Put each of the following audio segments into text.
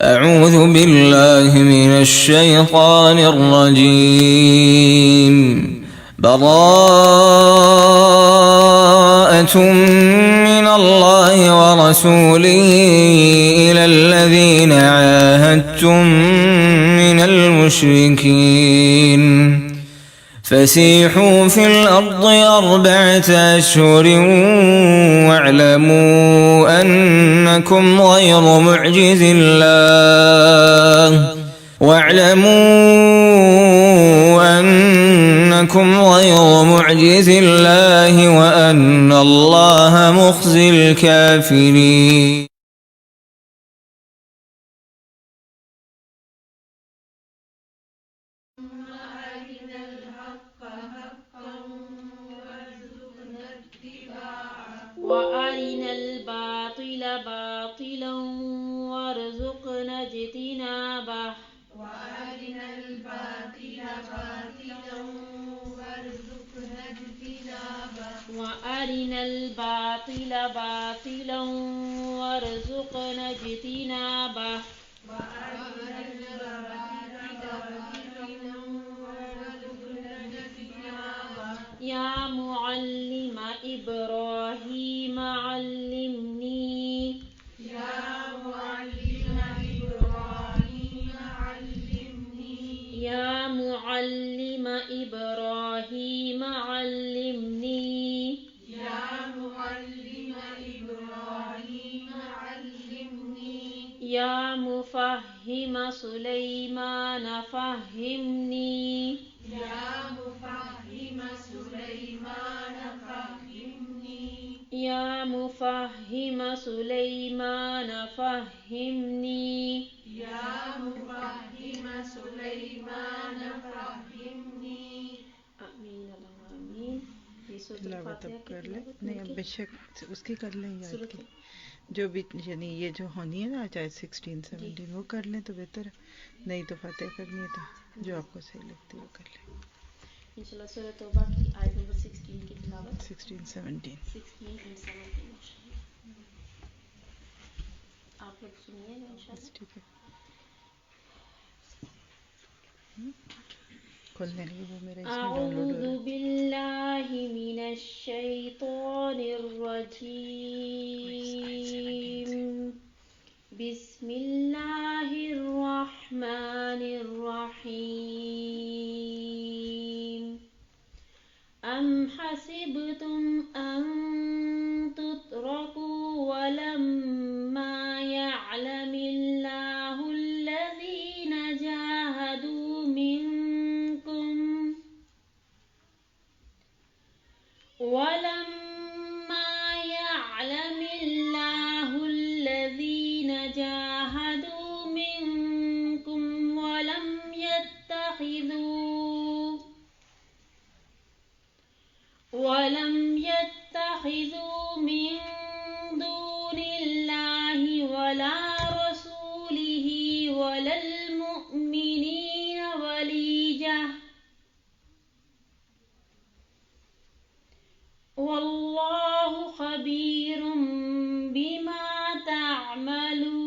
أعوذ بالله من الشيطان الرجيم. براءة من الله ورسوله إلى الذين عاهدتم من المشركين فسيحوا في الأرض 4 أشهر واعلموا أنكم غير معجز الله وأن الله مخزي الكافرين. وأرنا الباطل باطلا وارزقنا اجتنابه. وأرنا الباطل باطلا وارزقنا اجتنابه. يا معلم إبراهيم علمني. يا معلم إبراهيم علمني. يا معلم إبراهيم علمني. يا معلم إبراهيم علمني. يا مفهم سليمان فهمني. يا مفهم سليمان فهمني. يا مفهم سليمان فهمني. يا مفهم سليمان فهمني. آمین اللہم آمین. یہ سورۃ تلاوت الفاتحہ اب کی کر لیں. تلاوت نہیں اب بے شک اس کی کر لیں یا سورۃ کی جو بھی یعنی یہ جو ہونی ہے نا چاہے 16 17 وہ کر لیں تو بہتر ہے. نہیں تو فاتحہ کرنی ہے تو جو آپ کو صحیح لگتی ہے وہ کر لیں. انشاءاللہ سورۃ توبہ کی آیت نمبر 16 کی تلاوت 16 17 16 and 17 انشاءاللہ آپ لوگ سنیے گا انشاءاللہ. ٹھیک ہے کھولنے لگے وہ میرے اس میں ڈاؤن لوڈ ہو اعوذ رہا ہے. باللہ من الشیطان الرجیم. بسم اللہ الرحمن الرحیم. ام حسبتم ان تتركوا ولما يعلم الله الذين جاهدوا منكم ولما يعلم الله الذين جاهدوا منكم ولم يتخذوا من دون الله ولا رسوله ولا المؤمنين وليجة والله خبير بما تعملون.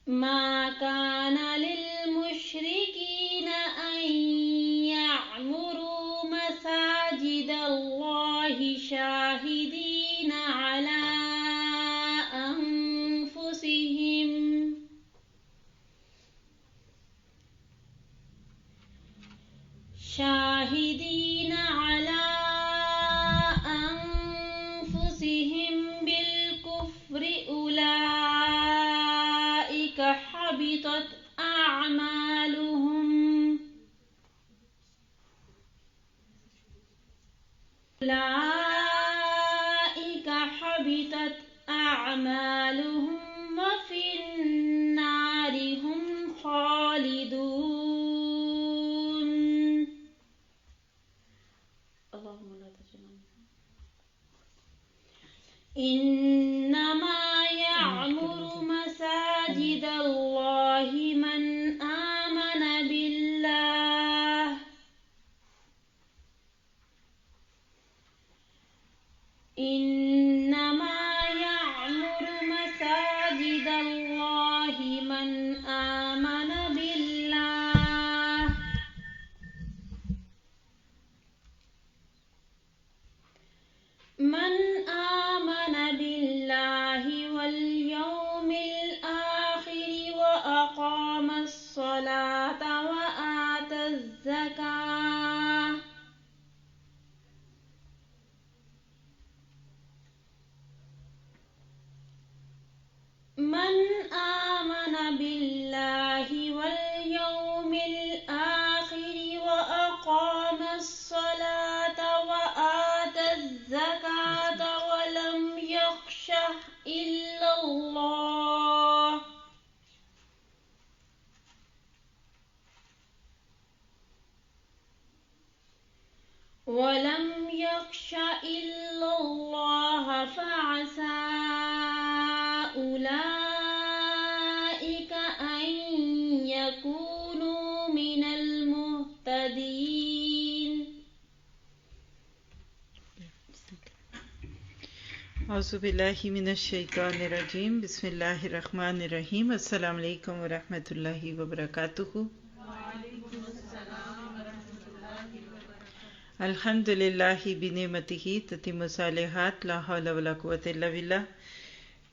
ما كان للمشركين أن يعمروا مساجد الله شاهدين على أنفسهم بالكفر أولئك حبطت أعمالهم وفي النار هم خالدون. اللهم لا تجعلنا. إنما يعمر مساجد الله من آمن بالله إنما من آمن بالله واليوم الآخر وأقام الصلاة وآتى الزكاة من آمن بالله واليوم الآخر وأقام الصلاة وآتى الزكاة ولم يخش إلا الله فعسى أولئك أن يكونوا من المهتدين. اعوذ باللہ من الشیطان الرجیم. بسم اللہ الرحمن الرحیم. السلام علیکم ورحمۃ اللہ وبرکاتہ. الحمد للہ بنعمتہ تتم الصالحات. لا حول ولا قوۃ الا باللہ.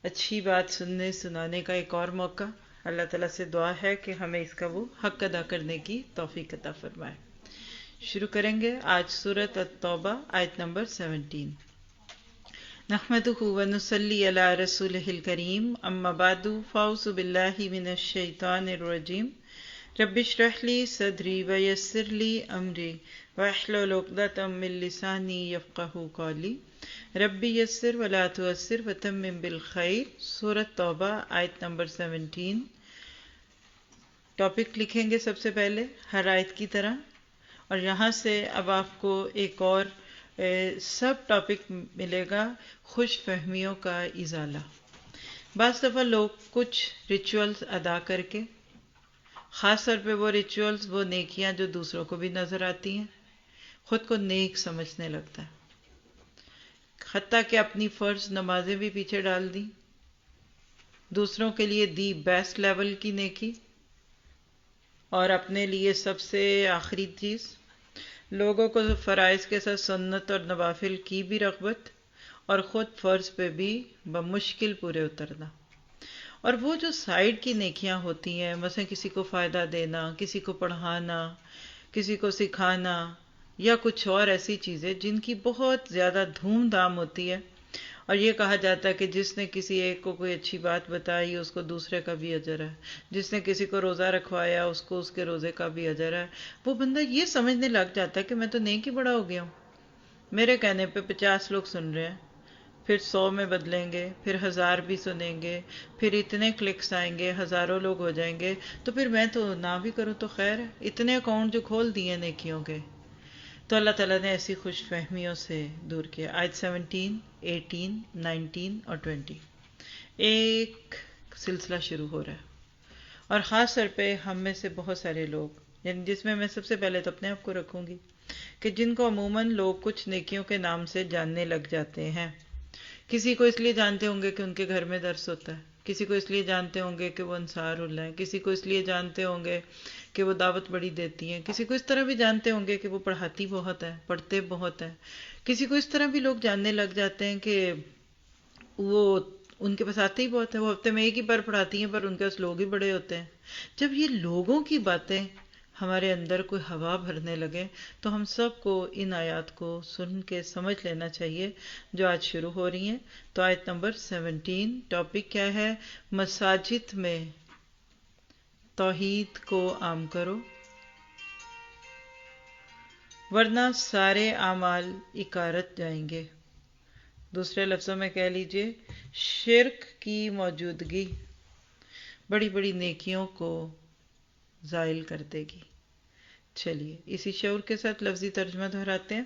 اچھی بات سننے سنانے کا ایک اور موقع. اللہ تعالیٰ سے دعا ہے کہ ہمیں اس کا وہ حق ادا کرنے کی توفیق عطا فرمائے. شروع کریں گے آج سورۃ التوبہ آیت نمبر 17. نحمدہ ونصلی علی رسولہ الکریم. اما بعد فاعوذ باللہ من الشیطان الرجیم. رب اشرح لی صدری ویسر لی امری واحلل عقدۃ من لسانی یفقہوا قولی. رب یسر ولا تعسر وتمم بالخیر. سورۃ توبہ آیت نمبر 17. ٹاپک لکھیں گے سب سے پہلے ہر آیت کی طرح، اور یہاں سے اب آپ کو ایک اور سب ٹاپک ملے گا، خوش فہمیوں کا ازالہ. بعض دفعہ لوگ کچھ ریچولز ادا کر کے، خاص طور پہ وہ ریچولز، وہ نیکیاں جو دوسروں کو بھی نظر آتی ہیں، خود کو نیک سمجھنے لگتا ہے، حتیٰ کہ اپنی فرض نمازیں بھی پیچھے ڈال دیں، دوسروں کے لیے دی بیسٹ لیول کی نیکی، اور اپنے لیے سب سے آخری چیز لوگوں کو فرائض کے ساتھ سنت اور نوافل کی بھی رغبت، اور خود فرض پہ بھی بمشکل پورے اترنا. اور وہ جو سائیڈ کی نیکیاں ہوتی ہیں، مثلا کسی کو فائدہ دینا، کسی کو پڑھانا، کسی کو سکھانا، یا کچھ اور ایسی چیزیں جن کی بہت زیادہ دھوم دھام ہوتی ہے، اور یہ کہا جاتا ہے کہ جس نے کسی ایک کو کوئی اچھی بات بتائی اس کو دوسرے کا بھی اجر ہے، جس نے کسی کو روزہ رکھوایا اس کو اس کے روزے کا بھی اجر ہے. وہ بندہ یہ سمجھنے لگ جاتا ہے کہ میں تو نیک ہی بڑا ہو گیا ہوں، میرے کہنے پہ 50 لوگ سن رہے ہیں، پھر 100 میں بدلیں گے، پھر 1000 بھی سنیں گے، پھر اتنے کلکس آئیں گے، ہزاروں لوگ ہو جائیں گے، تو پھر میں تو نہ بھی کروں تو خیر ہے. اتنے اکاؤنٹ جو کھول دیے نیکیوں کے. تو اللہ تعالیٰ نے ایسی خوش فہمیوں سے دور کیا. آیت 17، 18، 19 اور 20 ایک سلسلہ شروع ہو رہا ہے. اور خاص طور پہ ہم میں سے بہت سارے لوگ، یعنی جس میں میں سب سے پہلے تو اپنے آپ کو رکھوں گی، کہ جن کو عموماً لوگ کچھ نیکیوں کے نام سے جاننے لگ جاتے ہیں. کسی کو اس لیے جانتے ہوں گے کہ ان کے گھر میں درس ہوتا ہے، کسی کو اس لیے جانتے ہوں گے کہ وہ انصار اللہ ہیں، کسی کو اس لیے جانتے ہوں گے کہ وہ دعوت بڑی دیتی ہیں، کسی کو اس طرح بھی جانتے ہوں گے کہ وہ پڑھاتی بہت ہے، پڑھتے بہت ہے. کسی کو اس طرح بھی لوگ جاننے لگ جاتے ہیں کہ وہ ان کے پاس آتے ہی بہت ہے، وہ ہفتے میں ایک ہی بار پڑھاتی ہیں پر ان کے پاس لوگ ہی بڑے ہوتے ہیں. جب یہ لوگوں کی باتیں ہمارے اندر کوئی ہوا بھرنے لگے تو ہم سب کو ان آیات کو سن کے سمجھ لینا چاہیے جو آج شروع ہو رہی ہیں. تو آیت نمبر 17 ٹاپک کیا ہے؟ مساجد میں توحید کو عام کرو ورنہ سارے اعمال اکارت جائیں گے. دوسرے لفظوں میں کہہ لیجئے شرک کی موجودگی بڑی بڑی نیکیوں کو زائل کر دے گی. چلیے اسی شعور کے ساتھ لفظی ترجمہ دہراتے ہیں.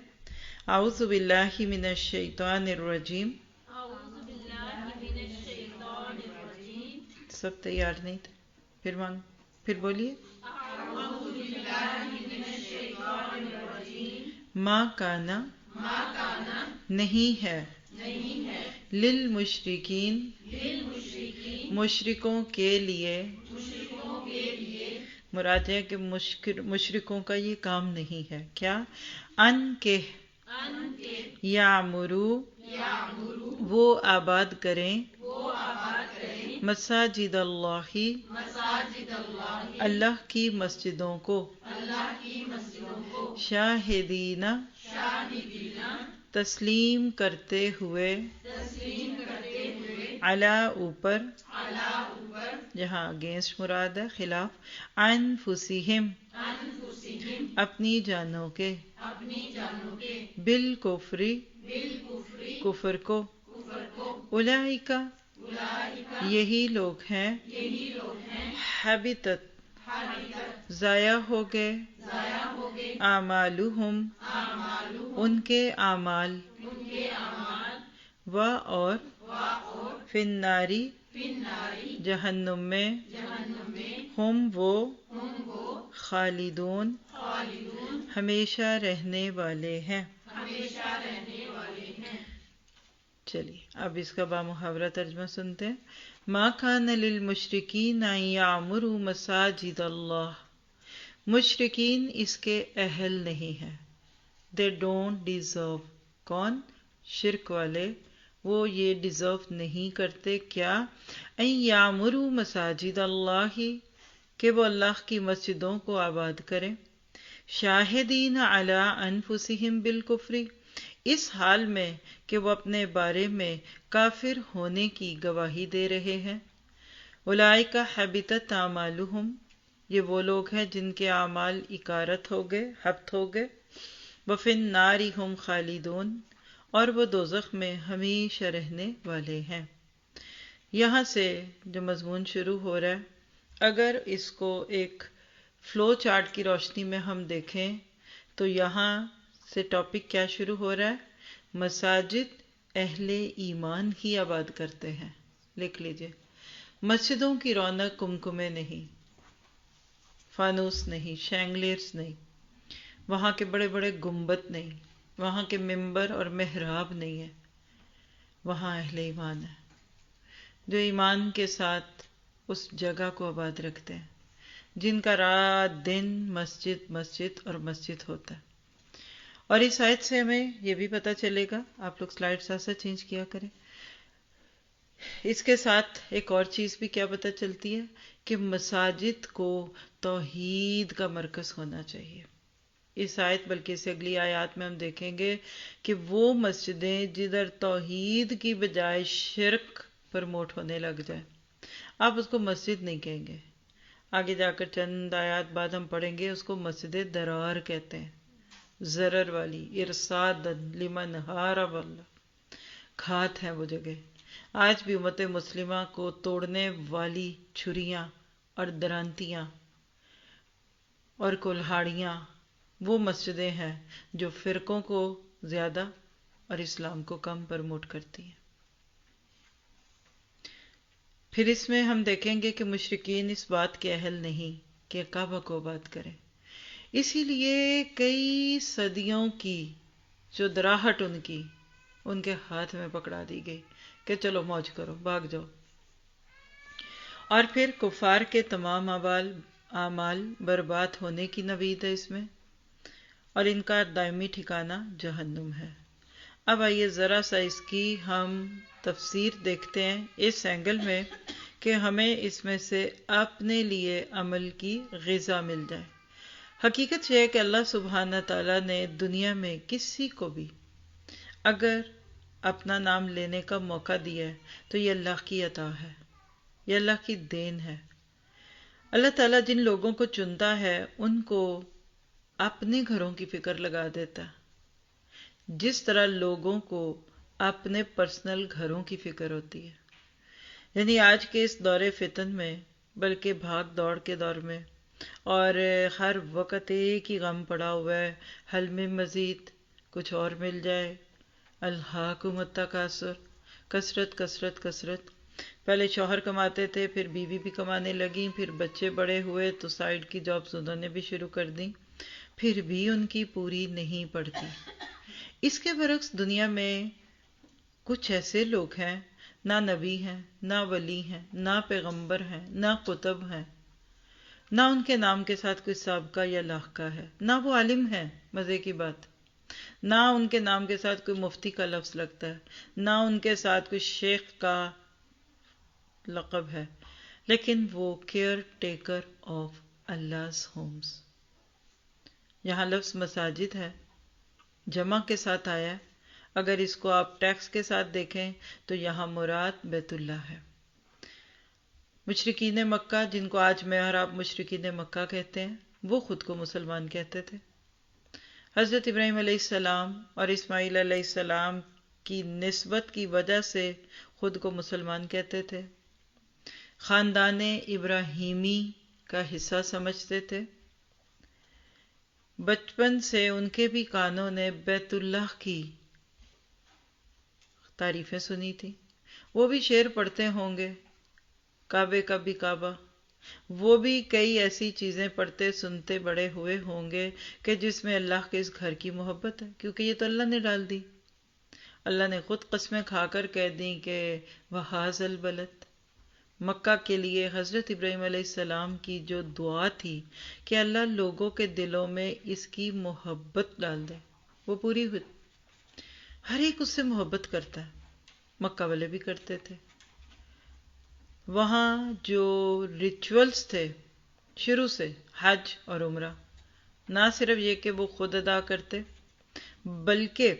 اعوذ باللہ من الشیطان الرجیم. سب تیار نہیں تھے؟ پھر بولیے. ما کانا نہیں ہے للمشرکین مشرکوں کے لیے. مراد ہے کہ مشرکوں کا یہ کام نہیں ہے. کیا؟ ان کے یامرو وہ آباد کریں مساجد اللہ اللہ کی مسجدوں کو شاہدین تسلیم کرتے ہوئے علی اوپر جہاں اگینسٹ مراد ہے خلاف انفسہم اپنی جانوں کے بالکفری کفر کو اولئک یہی لوگ ہیں حبطت ضائع ہو گئے اعمالہم ان کے اعمال و اور فی الناری جہنم میں ہم وہ خالدون ہمیشہ رہنے والے ہیں. چلیے اب اس کا بامحاورہ ترجمہ سنتے ہیں. ما کان للمشرکین ان یعمروا مساجد اللہ، مشرکین اس کے اہل نہیں ہیں. دے ڈونٹ ڈیزرو، کون؟ شرک والے، وہ یہ ڈیزرو نہیں کرتے کیا؟ ان یعمروا مساجد اللہ، کہ وہ اللہ کی مسجدوں کو آباد کریں. شاہدین علی انفسہم بالکفر، اس حال میں کہ وہ اپنے بارے میں کافر ہونے کی گواہی دے رہے ہیں. اولئک حبطت اعمالہم، یہ وہ لوگ ہیں جن کے اعمال اکارت ہو گئے، حبط ہو گئے. وفی النار ہم خالدون، اور وہ دوزخ میں ہمیشہ رہنے والے ہیں. یہاں سے جو مضمون شروع ہو رہا ہے، اگر اس کو ایک فلو چارٹ کی روشنی میں ہم دیکھیں تو یہاں سے ٹاپک کیا شروع ہو رہا ہے؟ مساجد اہل ایمان ہی آباد کرتے ہیں. لکھ لیجئے، مسجدوں کی رونق کمکمے نہیں، فانوس نہیں، شینگلیئرز نہیں، وہاں کے بڑے بڑے گنبد نہیں، وہاں کے ممبر اور محراب نہیں ہے. وہاں اہل ایمان ہے جو ایمان کے ساتھ اس جگہ کو آباد رکھتے ہیں، جن کا رات دن مسجد مسجد اور مسجد ہوتا ہے. اور اس آیت سے ہمیں یہ بھی پتہ چلے گا، آپ لوگ سلائڈ ساتھ ساتھ چینج کیا کریں، اس کے ساتھ ایک اور چیز بھی کیا پتہ چلتی ہے کہ مساجد کو توحید کا مرکز ہونا چاہیے. اس آیت بلکہ اس اگلی آیات میں ہم دیکھیں گے کہ وہ مسجدیں جدھر توحید کی بجائے شرک پرموٹ ہونے لگ جائے، آپ اس کو مسجد نہیں کہیں گے. آگے جا کر چند آیات بعد ہم پڑھیں گے اس کو مسجد درار کہتے ہیں، ضرر والی، ارصاد لمن حارب اللہ، گھات ہیں وہ جگہ. آج بھی امت مسلمہ کو توڑنے والی چھریاں اور درانتیاں اور کلہاڑیاں وہ مسجدیں ہیں جو فرقوں کو زیادہ اور اسلام کو کم پرموٹ کرتی ہیں. پھر اس میں ہم دیکھیں گے کہ مشرکین اس بات کے اہل نہیں کہ کعبہ کو آباد کریں، اسی لیے کئی صدیوں کی جو دراہٹ ان کے ہاتھ میں پکڑا دی گئی کہ چلو موج کرو، بھاگ جاؤ. اور پھر کفار کے تمام اعمال برباد ہونے کی نوید ہے اس میں، اور ان کا دائمی ٹھکانہ جہنم ہے. اب آئیے ذرا سا اس کی ہم تفسیر دیکھتے ہیں اس اینگل میں کہ ہمیں اس میں سے اپنے لیے عمل کی غذا مل جائے. حقیقت یہ ہے کہ اللہ سبحانہ تعالیٰ نے دنیا میں کسی کو بھی اگر اپنا نام لینے کا موقع دیا ہے تو یہ اللہ کی عطا ہے، یہ اللہ کی دین ہے. اللہ تعالیٰ جن لوگوں کو چنتا ہے ان کو اپنے گھروں کی فکر لگا دیتا ہے، جس طرح لوگوں کو اپنے پرسنل گھروں کی فکر ہوتی ہے. یعنی آج کے اس دور فتن میں، بلکہ بھاگ دوڑ کے دور میں، اور ہر وقت ایک ہی غم پڑا ہوا ہے، حل میں مزید کچھ اور مل جائے. الہاکم التکاثر، کثرت کثرت کثرت. پہلے شوہر کماتے تھے، پھر بیوی بھی کمانے لگیں، پھر بچے بڑے ہوئے تو سائیڈ کی جابز انہوں نے بھی شروع کر دیں، پھر بھی ان کی پوری نہیں پڑتی. اس کے برعکس دنیا میں کچھ ایسے لوگ ہیں، نہ نبی ہیں، نہ ولی ہیں، نہ پیغمبر ہیں، نہ کتب ہیں، نہ ان کے نام کے ساتھ کوئی سابقہ یا لاحقہ ہے، نہ وہ عالم ہیں. مزے کی بات، نہ ان کے نام کے ساتھ کوئی مفتی کا لفظ لگتا ہے، نہ ان کے ساتھ کوئی شیخ کا لقب ہے، لیکن وہ care taker of Allah's homes. یہاں لفظ مساجد ہے، جمع کے ساتھ آیا ہے. اگر اس کو آپ ٹیکس کے ساتھ دیکھیں تو یہاں مراد بیت اللہ ہے. مشرکین مکہ، جن کو آج میں اور آپ مشرکین مکہ کہتے ہیں، وہ خود کو مسلمان کہتے تھے. حضرت ابراہیم علیہ السلام اور اسماعیل علیہ السلام کی نسبت کی وجہ سے خود کو مسلمان کہتے تھے. خاندان ابراہیمی کا حصہ سمجھتے تھے. بچپن سے ان کے بھی کانوں نے بیت اللہ کی تعریفیں سنی تھی. وہ بھی شعر پڑھتے ہوں گے، کعبے کا بھی کعبہ. وہ بھی کئی ایسی چیزیں پڑھتے سنتے بڑے ہوئے ہوں گے کہ جس میں اللہ کے اس گھر کی محبت ہے، کیونکہ یہ تو اللہ نے ڈال دی. اللہ نے خود قسمیں کھا کر کہہ دیں کہ وَهَٰذَا الْبَلَدِ. مکہ کے لیے حضرت ابراہیم علیہ السلام کی جو دعا تھی کہ اللہ لوگوں کے دلوں میں اس کی محبت ڈال دے، وہ پوری ہوئی. ہر ایک اس سے محبت کرتا ہے. مکہ والے بھی کرتے تھے. وہاں جو ریچولز تھے شروع سے، حج اور عمرہ، نہ صرف یہ کہ وہ خود ادا کرتے بلکہ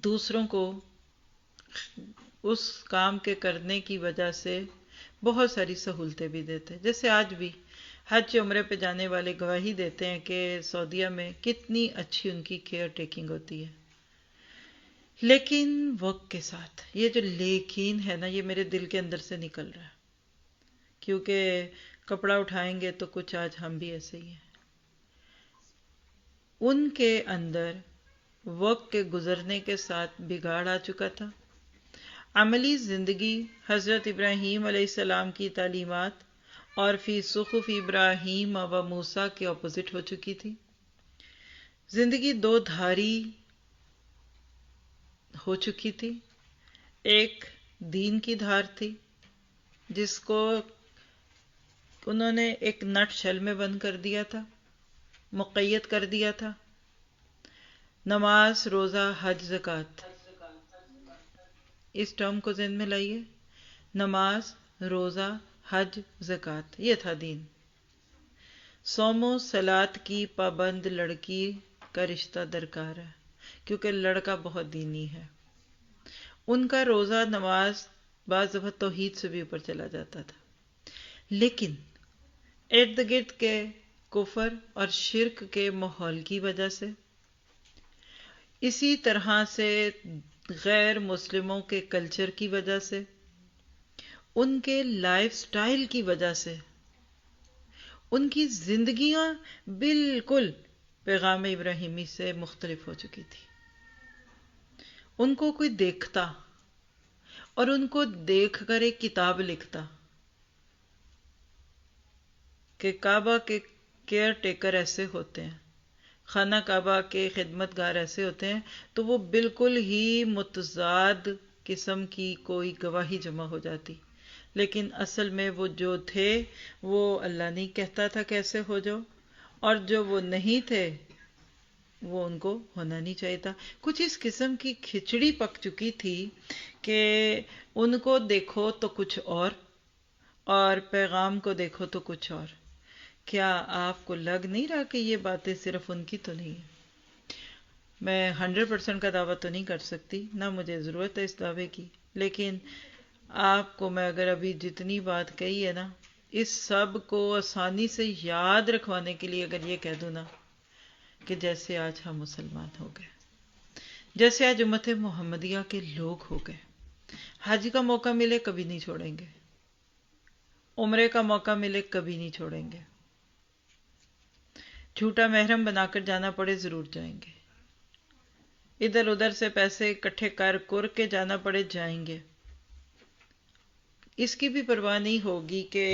دوسروں کو اس کام کے کرنے کی وجہ سے بہت ساری سہولتیں بھی دیتے. جیسے آج بھی حج عمرے پہ جانے والے گواہی دیتے ہیں کہ سعودیہ میں کتنی اچھی ان کی کیئر ٹیکنگ ہوتی ہے. لیکن وقت کے ساتھ یہ جو لیکن ہے نا، یہ میرے دل کے اندر سے نکل رہا ہے، کیونکہ کپڑا اٹھائیں گے تو کچھ آج ہم بھی ایسے ہی ہیں. ان کے اندر وقت کے گزرنے کے ساتھ بگاڑ آ چکا تھا. عملی زندگی حضرت ابراہیم علیہ السلام کی تعلیمات اور فی صحف ابراہیم و موسیٰ کے اپوزٹ ہو چکی تھی. زندگی دو دھاری ہو چکی تھی. ایک دین کی دھار تھی جس کو انہوں نے ایک نٹ شل میں بند کر دیا تھا، مقید کر دیا تھا. نماز، روزہ، حج، زکوٰۃ. اس ٹرم کو ذہن میں لائیے. نماز، روزہ، حج، زکوٰۃ، یہ تھا دین. صوم و صلات کی پابند لڑکی کا رشتہ درکار ہے، کیونکہ لڑکا بہت دینی ہے. ان کا روزہ، نماز بعض دفعہ توحید سے بھی اوپر چلا جاتا تھا. لیکن ارد گرد کے کفر اور شرک کے ماحول کی وجہ سے، اسی طرح سے غیر مسلموں کے کلچر کی وجہ سے، ان کے لائف سٹائل کی وجہ سے، ان کی زندگیاں بالکل پیغام ابراہیمی سے مختلف ہو چکی تھی. ان کو کوئی دیکھتا اور ان کو دیکھ کر ایک کتاب لکھتا کہ کعبہ کے کیئر ٹیکر ایسے ہوتے ہیں، خانہ کعبہ کے خدمت گار ایسے ہوتے ہیں، تو وہ بالکل ہی متضاد قسم کی کوئی گواہی جمع ہو جاتی. لیکن اصل میں وہ جو تھے وہ اللہ نہیں کہتا تھا کیسے ہو جاؤ، اور جو وہ نہیں تھے وہ ان کو ہونا نہیں چاہیے تھا. کچھ اس قسم کی کھچڑی پک چکی تھی کہ ان کو دیکھو تو کچھ اور پیغام کو دیکھو تو کچھ اور. کیا آپ کو لگ نہیں رہا کہ یہ باتیں صرف ان کی تو نہیں ہیں؟ میں 100% کا دعویٰ تو نہیں کر سکتی، نہ مجھے ضرورت ہے اس دعوے کی، لیکن آپ کو میں اگر ابھی جتنی بات کہی ہے نا، اس سب کو آسانی سے یاد رکھوانے کے لیے اگر یہ کہہ دوں نا کہ جیسے آج ہم مسلمان ہو گئے، جیسے آج امت محمدیہ کے لوگ ہو گئے، حج کا موقع ملے کبھی نہیں چھوڑیں گے، عمرے کا موقع ملے کبھی نہیں چھوڑیں گے، جھوٹا محرم بنا کر جانا پڑے ضرور جائیں گے، ادھر ادھر سے پیسے اکٹھے کر کے جانا پڑے جائیں گے. اس کی بھی پرواہ نہیں ہوگی کہ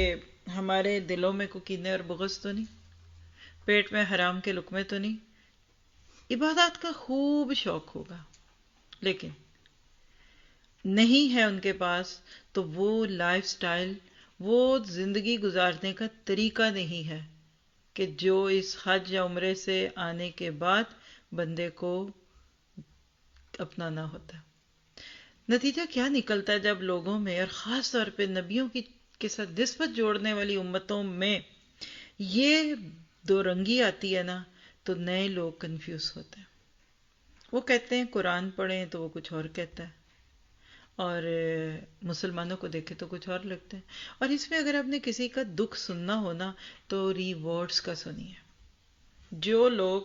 ہمارے دلوں میں کوئی کینے اور بغض تو نہیں، پیٹ میں حرام کے لقمے تو نہیں. عبادات کا خوب شوق ہوگا، لیکن نہیں ہے ان کے پاس تو وہ لائف سٹائل، وہ زندگی گزارنے کا طریقہ نہیں ہے کہ جو اس حج یا عمرے سے آنے کے بعد بندے کو اپنانا ہوتا ہے۔ نتیجہ کیا نکلتا ہے جب لوگوں میں، اور خاص طور پہ نبیوں کے ساتھ نسبت جوڑنے والی امتوں میں یہ دو رنگی آتی ہے نا، تو نئے لوگ کنفیوز ہوتے ہیں۔ وہ کہتے ہیں قرآن پڑھیں تو وہ کچھ اور کہتا ہے، اور مسلمانوں کو دیکھے تو کچھ اور لگتا ہے۔ اور اس میں اگر آپ نے کسی کا دکھ سننا ہو نا تو ریوارڈز کا سنیے۔ جو لوگ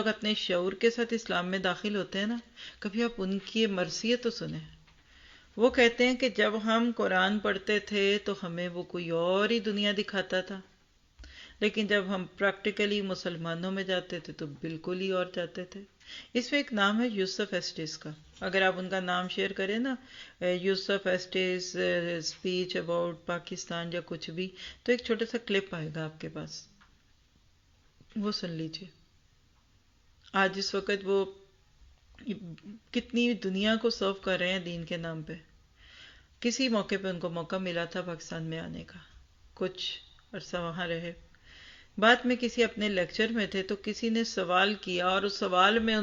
اپنے شعور کے ساتھ اسلام میں داخل ہوتے ہیں نا، کبھی آپ ان کی مرثیت تو سنیں۔ وہ کہتے ہیں کہ جب ہم قرآن پڑھتے تھے تو ہمیں وہ کوئی اور ہی دنیا دکھاتا تھا، لیکن جب ہم پریکٹیکلی مسلمانوں میں جاتے تھے تو بالکل ہی اور جاتے تھے۔ اس میں ایک نام ہے یوسف ایسٹس کا، اگر آپ ان کا نام شیئر کریں نا، یوسف ایسٹس اسپیچ اباؤٹ پاکستان یا کچھ بھی، تو ایک چھوٹا سا کلپ آئے گا آپ کے پاس، وہ سن لیجیے۔ آج اس وقت وہ کتنی دنیا کو سرو کر رہے ہیں دین کے نام پہ۔ کسی موقع پہ ان کو موقع ملا تھا پاکستان میں آنے کا، کچھ عرصہ وہاں رہے۔ بعد میں کسی اپنے لیکچر میں تھے تو کسی نے سوال کیا، اور اس سوال میں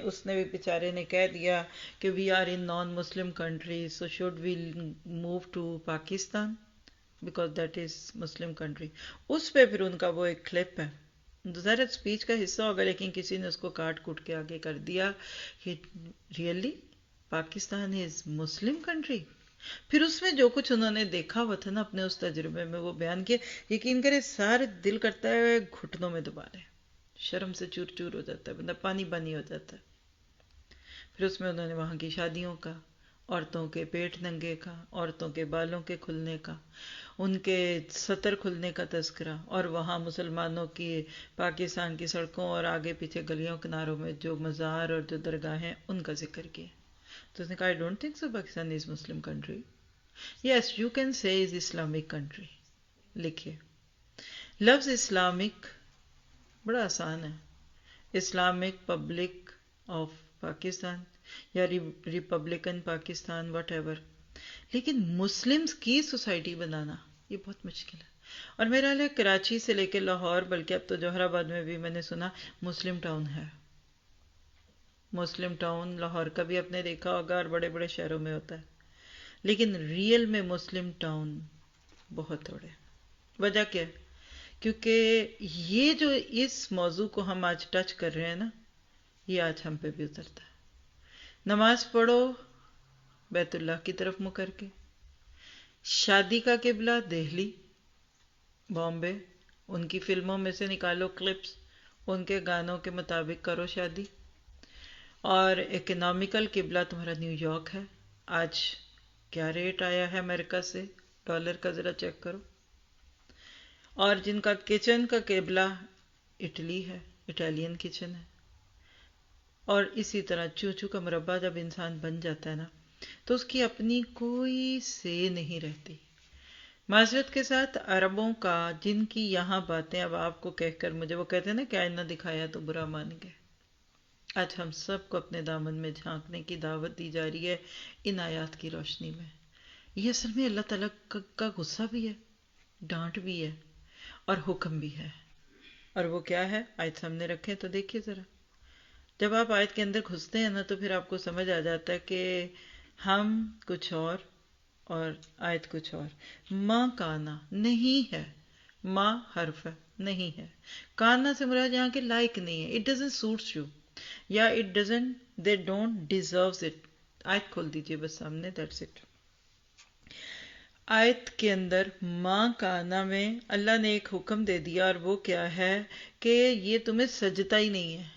اس نے بھی بیچارے نے کہہ دیا کہ we are in non Muslim country, so should we move to Pakistan because that is Muslim country. اس پہ پھر ان کا وہ ایک کلپ ہے، ظاہر اسپیچ کا حصہ ہوگا لیکن کسی نے اس کو کاٹ کوٹ کے آگے کر دیا کہ ریئلی پاکستان از مسلم کنٹری۔ پھر اس میں جو کچھ انہوں نے دیکھا ہوا تھا نا اپنے اس تجربے میں وہ بیان کیا، یقین کرے سارے دل کرتا ہے گھٹنوں میں دبا لے، شرم سے چور چور ہو جاتا ہے بندہ، پانی پانی ہو جاتا ہے۔ پھر اس میں انہوں نے وہاں کی شادیوں کا، عورتوں کے پیٹ ننگے کا، عورتوں کے بالوں کے کھلنے کا، ان کے سطر کھلنے کا تذکرہ، اور وہاں مسلمانوں کی پاکستان کی سڑکوں اور آگے پیچھے گلیوں کناروں میں جو مزار اور جو درگاہیں ان کا ذکر کیا۔ تو اس نے کہا I don't think so Pakistan is Muslim country. Yes, you can say is Islamic country. لکھیے لفظ اسلامک بڑا آسان ہے، اسلامک پبلک آف پاکستان یا ریپبلکن پاکستان واٹ ایور، لیکن مسلمز کی سوسائٹی بنانا یہ بہت مشکل ہے۔ اور میرا خیال ہے کراچی سے لے کے لاہور، بلکہ اب تو جوہر آباد میں بھی میں نے سنا مسلم ٹاؤن ہے۔ مسلم ٹاؤن لاہور کا بھی آپ نے دیکھا ہوگا اور بڑے بڑے شہروں میں ہوتا ہے، لیکن ریئل میں مسلم ٹاؤن بہت تھوڑے۔ وجہ کیا ہے؟ کیونکہ یہ جو اس موضوع کو ہم آج ٹچ کر رہے ہیں نا، یہ آج ہم پہ بھی اترتا ہے۔ نماز پڑھو بیت اللہ کی طرف منہ کر کے، شادی کا قبلہ دہلی، بامبے، ان کی فلموں میں سے نکالو کلپس، ان کے گانوں کے مطابق کرو شادی، اور اکنامیکل قبلہ تمہارا نیو یارک ہے۔ آج کیا ریٹ آیا ہے امریکہ سے ڈالر کا ذرا چیک کرو۔ اور جن کا کچن کا قبلہ اٹلی ہے، اٹالین کچن ہے، اور اسی طرح چوچو کا مربع جب انسان بن جاتا ہے نا تو اس کی اپنی کوئی سے نہیں رہتی۔ معذرت کے ساتھ عربوں کا، جن کی یہاں باتیں اب آپ کو کہہ کر مجھے وہ کہتے ہیں نا کہ آئینہ دکھایا تو برا مان گئے، آج ہم سب کو اپنے دامن میں جھانکنے کی دعوت دی جا رہی ہے ان آیات کی روشنی میں۔ یہ اصل میں اللہ تعالیٰ کا غصہ بھی ہے، ڈانٹ بھی ہے، اور حکم بھی ہے۔ اور وہ کیا ہے؟ آیت سامنے رکھیں تو دیکھیے ذرا۔ جب آپ آیت کے اندر گھستے ہیں نا تو پھر آپ کو سمجھ آ جاتا ہے کہ ہم کچھ اور آیت کچھ اور۔ ماں کانا نہیں ہے، ماں حرف ہے نہیں ہے، کانا سے مراد یہاں کے لائق نہیں ہے، it doesn't suits you، یا they don't deserves it۔ آیت کھول دیجئے بس سامنے، that's it۔ آیت کے اندر ماں کانا میں اللہ نے ایک حکم دے دیا، اور وہ کیا ہے کہ یہ تمہیں سجتا ہی نہیں ہے۔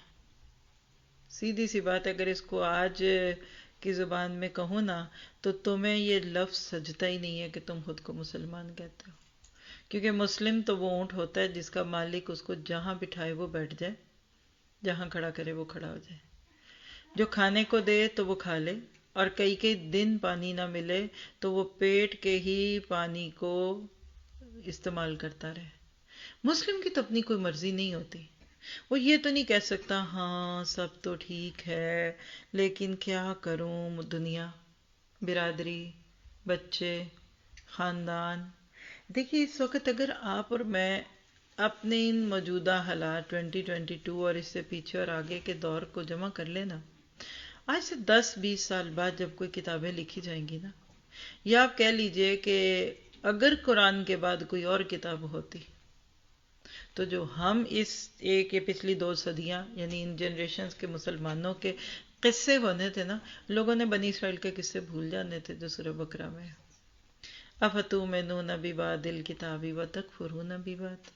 سیدھی سی بات ہے، اگر اس کو آج کی زبان میں کہوں نا تو تمہیں یہ لفظ سجتا ہی نہیں ہے کہ تم خود کو مسلمان کہتے ہو، کیونکہ مسلم تو وہ اونٹ ہوتا ہے جس کا مالک اس کو جہاں بٹھائے وہ بیٹھ جائے، جہاں کھڑا کرے وہ کھڑا ہو جائے، جو کھانے کو دے تو وہ کھا لے، اور کئی دن پانی نہ ملے تو وہ پیٹ کے ہی پانی کو استعمال کرتا رہے۔ مسلم کی تو اپنی کوئی مرضی نہیں ہوتی، وہ یہ تو نہیں کہہ سکتا ہاں سب تو ٹھیک ہے لیکن کیا کروں، دنیا، برادری، بچے، خاندان۔ دیکھیے اس وقت اگر آپ اور میں اپنے ان موجودہ حالات 2022 اور اس سے پیچھے اور آگے کے دور کو جمع کر لینا. آج سے 10-20 سال بعد جب کوئی کتابیں لکھی جائیں گی نا، یا آپ کہہ لیجئے کہ اگر قرآن کے بعد کوئی اور کتاب ہوتی، تو جو ہم اس ایک یہ پچھلی 2 صدیاں یعنی ان جنریشنز کے مسلمانوں کے قصے ہونے تھے نا، لوگوں نے بنی اسرائیل کے قصے بھول جانے تھے جو سورہ بقرہ میں. افتؤمنون ببعض الکتاب وتکفرون ببعض،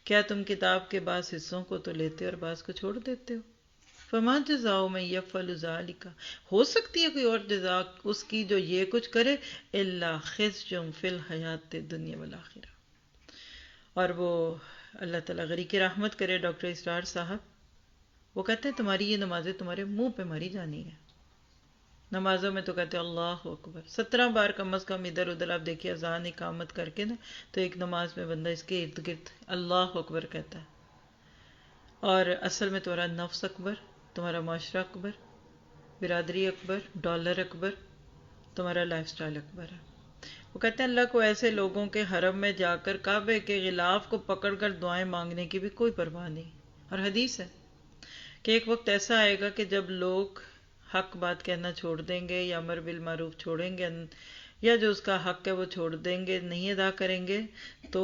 کیا تم کتاب کے بعض حصوں کو تو لیتے اور بعض کو چھوڑ دیتے ہو؟ فما جزاء من یفعل ذلک، ہو سکتی ہے کوئی اور جزا اس کی جو یہ کچھ کرے، الا خزی فی الحیات الدنیا والآخرہ. اور وہ اللہ تعالیٰ غریق رحمت کرے ڈاکٹر اسرار صاحب، وہ کہتے ہیں تمہاری یہ نمازیں تمہارے منہ پہ ماری جانی ہے. نمازوں میں تو کہتے ہیں اللہ اکبر 17 بار کم از کم ادھر ادھر آپ دیکھیے اذان اقامت کر کے نا، تو ایک نماز میں بندہ اس کے ارد گرد اللہ اکبر کہتا ہے. اور اصل میں تمہارا نفس اکبر، تمہارا معاشرہ اکبر، برادری اکبر، ڈالر اکبر، تمہارا لائف سٹائل اکبر ہے. وہ کہتے ہیں اللہ کو ایسے لوگوں کے حرم میں جا کر کعبے کے غلاف کو پکڑ کر دعائیں مانگنے کی بھی کوئی پرواہ نہیں. اور حدیث ہے کہ ایک وقت ایسا آئے گا کہ جب لوگ حق بات کہنا چھوڑ دیں گے، یا امر بالمعروف چھوڑیں گے، یا جو اس کا حق ہے وہ چھوڑ دیں گے، نہیں ادا کریں گے، تو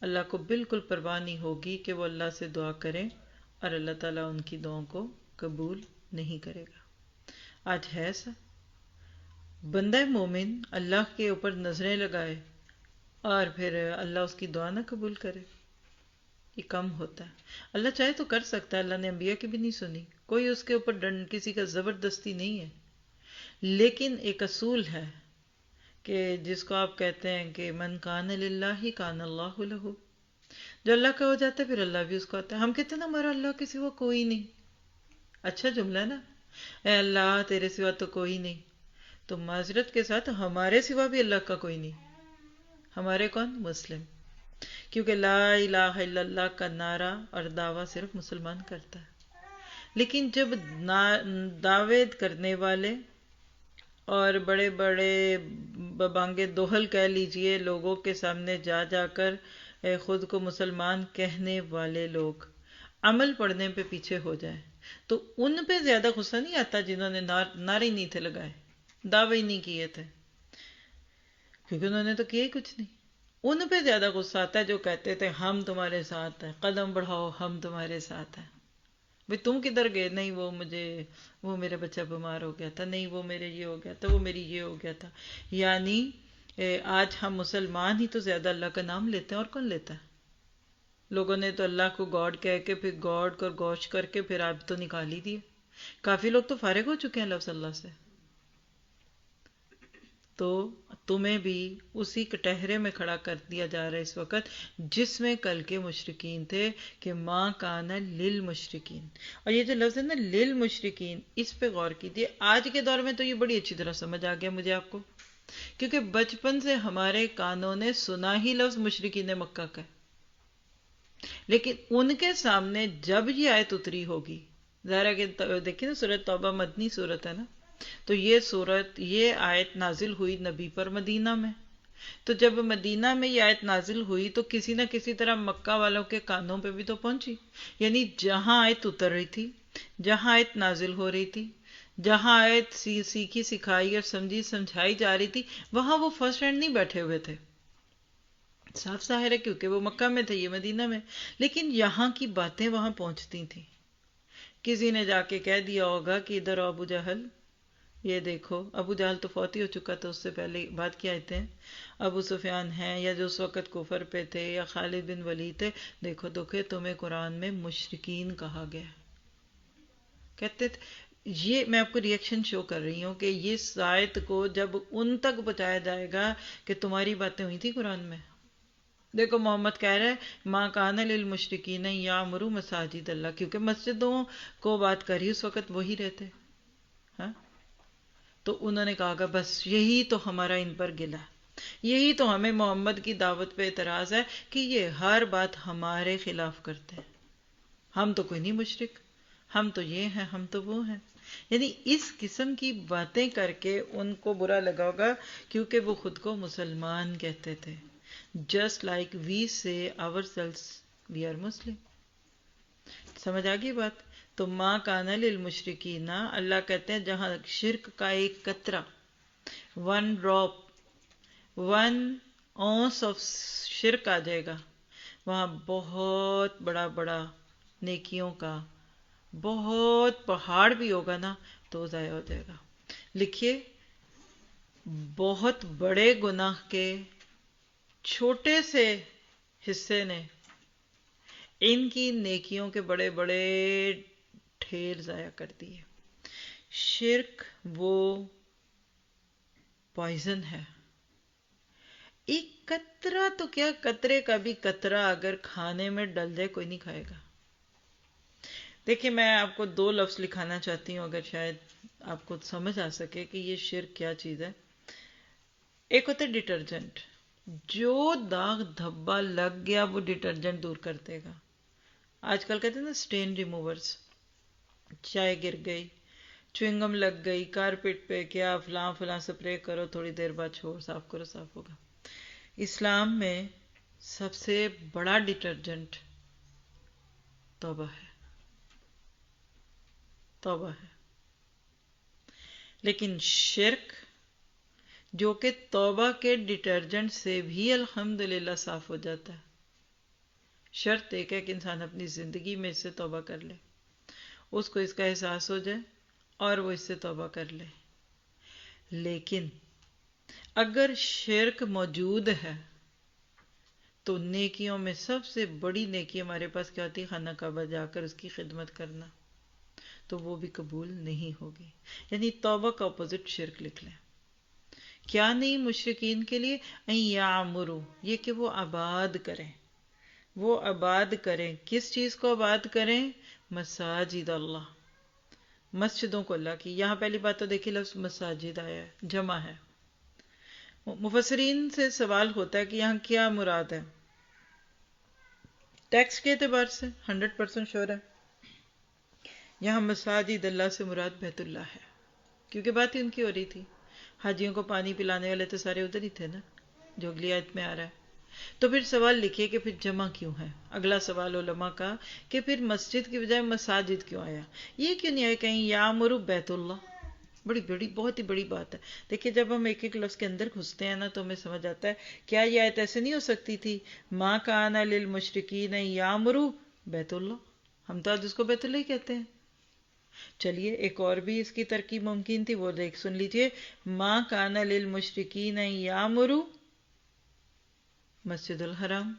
اللہ کو بالکل پرواہ نہیں ہوگی کہ وہ اللہ سے دعا کریں اور اللہ تعالیٰ ان کی دعاؤں کو قبول نہیں کرے گا. آج ہے ایسا؟ بندہ مومن اللہ کے اوپر نظریں لگائے اور پھر اللہ اس کی دعا نہ قبول کرے، یہ کم ہوتا ہے. اللہ چاہے تو کر سکتا ہے، اللہ نے انبیاء کی بھی نہیں سنی، کوئی اس کے اوپر کسی کا زبردستی نہیں ہے. لیکن ایک اصول ہے کہ جس کو آپ کہتے ہیں کہ من کان للہ کان اللہ لہ، جو اللہ کا ہو جاتا ہے پھر اللہ بھی اس کو آتا ہے. ہم کہتے ہیں نا ہمارا اللہ کے سوا کوئی نہیں، اچھا جملہ نا، اے اللہ تیرے سوا تو کوئی نہیں. تو معذرت کے ساتھ ہمارے سوا بھی اللہ کا کوئی نہیں. ہمارے کون؟ مسلم. کیونکہ لا الہ الا اللہ کا نعرہ اور دعویٰ صرف مسلمان کرتا ہے. لیکن جب دعوے کرنے والے اور بڑے بڑے ببانگے دوہل کہہ لیجئے لوگوں کے سامنے جا جا کر خود کو مسلمان کہنے والے لوگ عمل پڑھنے پہ پیچھے ہو جائیں، تو ان پہ زیادہ غصہ نہیں آتا جنہوں نے نعرے نہیں تھے لگائے، دعوے ہی نہیں کیے تھے، کیونکہ انہوں نے تو کیا ہی کچھ نہیں. ان پہ زیادہ غصہ آتا ہے جو کہتے تھے ہم تمہارے ساتھ ہیں، قدم بڑھاؤ ہم تمہارے ساتھ ہیں. بھئی تم کدھر گئے؟ نہیں وہ میرا بچہ بیمار ہو گیا تھا، نہیں وہ میرے یہ ہو گیا تھا، وہ میری یہ ہو گیا تھا. یعنی آج ہم مسلمان ہی تو زیادہ اللہ کا نام لیتے ہیں، اور کون لیتا ہے؟ لوگوں نے تو اللہ کو گاڈ کہہ کے پھر گاڈ کو گوش کر کے پھر آپ تو نکال ہی دیے. کافی لوگ تو فارغ ہو چکے ہیں لفظ اللہ سے. تو تمہیں بھی اسی کٹہرے میں کھڑا کر دیا جا رہا ہے اس وقت جس میں کل کے مشرکین تھے کہ ما کان للمشرکین. اور یہ جو لفظ ہے نا للمشرکین، اس پہ غور کیجیے. آج کے دور میں تو یہ بڑی اچھی طرح سمجھ آ گیا مجھے آپ کو، کیونکہ بچپن سے ہمارے کانوں نے سنا ہی لفظ مشرکین مکہ کا. لیکن ان کے سامنے جب یہ آیت اتری ہوگی، ظاہر ہے کہ دیکھیں نا سورۃ توبہ مدنی سورت ہے نا، تو یہ آیت نازل ہوئی نبی پر مدینہ میں. تو جب مدینہ میں یہ آیت نازل ہوئی تو کسی نہ کسی طرح مکہ والوں کے کانوں پہ بھی تو پہنچی. یعنی جہاں آیت اتر رہی تھی، جہاں آیت نازل ہو رہی تھی، جہاں آیت سیکھی سکھائی اور سمجھی سمجھائی جا رہی تھی، وہاں وہ فرسٹ ہینڈ نہیں بیٹھے ہوئے تھے. صاف ظاہر ہے کیونکہ وہ مکہ میں تھے، یہ مدینہ میں. لیکن یہاں کی باتیں وہاں پہنچتی تھیں. کسی نے جا کے کہہ دیا ہوگا کہ ادھر ابو جہل، یہ دیکھو ابو جہل تو فوت ہی ہو چکا تھا، اس سے پہلے بات کیا آتے ہیں، ابو سفیان ہیں یا جو اس وقت کفر پہ تھے، یا خالد بن ولید تھے، دیکھو تمہیں قرآن میں مشرکین کہا گیا. کہتے تھے. یہ میں آپ کو ریئیکشن شو کر رہی ہوں کہ یہ آیت کو جب ان تک پہنچایا جائے گا کہ تمہاری باتیں ہوئی تھی قرآن میں. دیکھو محمد کہہ رہے ہیں ما کان للمشرکین یعمروا مساجد اللہ، کیونکہ مسجدوں کو بات کری اس وقت وہی رہتے. ہاں تو انہوں نے کہا بس یہی تو ہمارا ان پر گلہ ہے، یہی تو ہمیں محمد کی دعوت پہ اعتراض ہے کہ یہ ہر بات ہمارے خلاف کرتے ہیں. ہم تو کوئی نہیں مشرک، ہم تو یہ ہیں، ہم تو وہ ہیں. یعنی اس قسم کی باتیں کر کے ان کو برا لگا ہوگا، کیونکہ وہ خود کو مسلمان کہتے تھے. Just like we say ourselves we are Muslim. سمجھ آ گئی بات؟ تو ما کان للمشرکین، اللہ کہتے ہیں جہاں شرک کا ایک قطرہ، 1 ڈراپ، 1 اونس آف شرک آ جائے گا، وہاں بہت بڑا بڑا نیکیوں کا بہت پہاڑ بھی ہوگا نا تو ضائع ہو جائے گا. لکھیے بہت بڑے گناہ کے چھوٹے سے حصے نے ان کی نیکیوں کے بڑے بڑے ڈھیر ضائع کر دیے. شرک وہ پوائزن ہے، ایک قطرہ تو کیا، قطرے کا بھی قطرہ اگر کھانے میں ڈل جائے کوئی نہیں کھائے گا. دیکھیں میں آپ کو 2 لفظ لکھانا چاہتی ہوں اگر شاید آپ کو سمجھ آ سکے کہ یہ شرک کیا چیز ہے. ایک ہوتا ہے ڈٹرجنٹ، جو داغ دھبا لگ گیا وہ ڈٹرجنٹ دور کر دے گا. آج کل کہتے ہیں نا سٹین ریموورز، چائے گر گئی، چوئنگم لگ گئی کارپیٹ پہ، کیا فلاں فلاں سپرے کرو، تھوڑی دیر بعد چھوڑ، صاف کرو، صاف ہوگا. اسلام میں سب سے بڑا ڈٹرجنٹ توبہ ہے، توبہ ہے. لیکن شرک جو کہ توبہ کے ڈٹرجنٹ سے بھی الحمدللہ صاف ہو جاتا ہے، شرط ایک ہے کہ انسان اپنی زندگی میں اس سے توبہ کر لے، اس کو اس کا احساس ہو جائے اور وہ اس سے توبہ کر لے. لیکن اگر شرک موجود ہے تو نیکیوں میں سب سے بڑی نیکی ہمارے پاس کیا ہوتی ہے؟ خانہ کعبہ جا کر اس کی خدمت کرنا، تو وہ بھی قبول نہیں ہوگی. یعنی توبہ کا اپوزٹ شرک لکھ لیں. کیا نہیں مشرکین کے لیے؟ ان یعمروا، یہ کہ وہ آباد کریں. وہ آباد کریں کس چیز کو آباد کریں؟ مساجد اللہ، مسجدوں کو اللہ کی. یہاں پہلی بات تو دیکھیے لفظ مساجد آیا ہے، جمع ہے. مفسرین سے سوال ہوتا ہے کہ یہاں کیا مراد ہے. ٹیکسٹ کے اعتبار سے 100% شور ہے یہاں مساجد اللہ سے مراد بیت اللہ ہے، کیونکہ بات ہی ان کی ہو رہی تھی. حاجیوں کو پانی پلانے والے تو سارے ادھر ہی تھے نا، جو اگلی آیت میں آ رہا ہے. تو پھر سوال لکھیے کہ پھر جمع کیوں ہے. اگلا سوال علماء کا کہ پھر مسجد کی بجائے مساجد کیوں آیا؟ یہ کیوں نہیں آیا کہیں یعمر بیت اللہ؟ بڑی بڑی بہت ہی بڑی بات ہے. دیکھیے جب ہم ایک ایک لفظ کے اندر گھستے ہیں نا تو ہمیں سمجھ آتا ہے کیا یہ آیت ایسے نہیں ہو سکتی تھی ما کان للمشرکین یعمروا بیت اللہ؟ ہم تو آج اس کو بیت اللہ ہی کہتے ہیں. چلیے ایک اور بھی اس کی ترکیب ممکن تھی، وہ دیکھ سن لیجئے. ما کان للمشرکین یعمروا مسجد الحرام،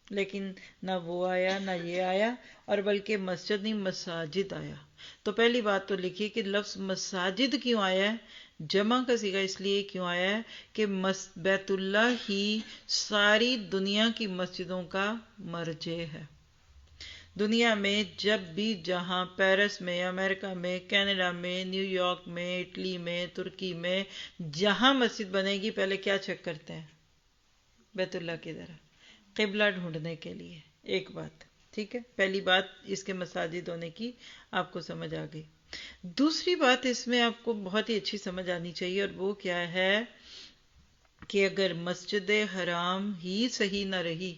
لیکن نہ وہ آیا نہ یہ آیا، اور بلکہ مسجد نہیں مساجد آیا. تو پہلی بات تو لکھیے کہ لفظ مساجد کیوں آیا ہے؟ جمع کا صیغہ اس لیے کیوں آیا ہے کہ بیت اللہ ہی ساری دنیا کی مسجدوں کا مرجع ہے. دنیا میں جب بھی جہاں پیرس میں، امریکہ میں، کینیڈا میں، نیو یارک میں، اٹلی میں، ترکی میں جہاں مسجد بنے گی پہلے کیا چیک کرتے ہیں؟ بیت اللہ کی طرح قبلہ ڈھونڈنے کے لیے. ایک بات ٹھیک ہے، پہلی بات اس کے مساجد ہونے کی آپ کو سمجھ آ گئی. دوسری بات اس میں آپ کو بہت ہی اچھی سمجھ آنی چاہیے، اور وہ کیا ہے کہ اگر مسجد حرام ہی صحیح نہ رہی،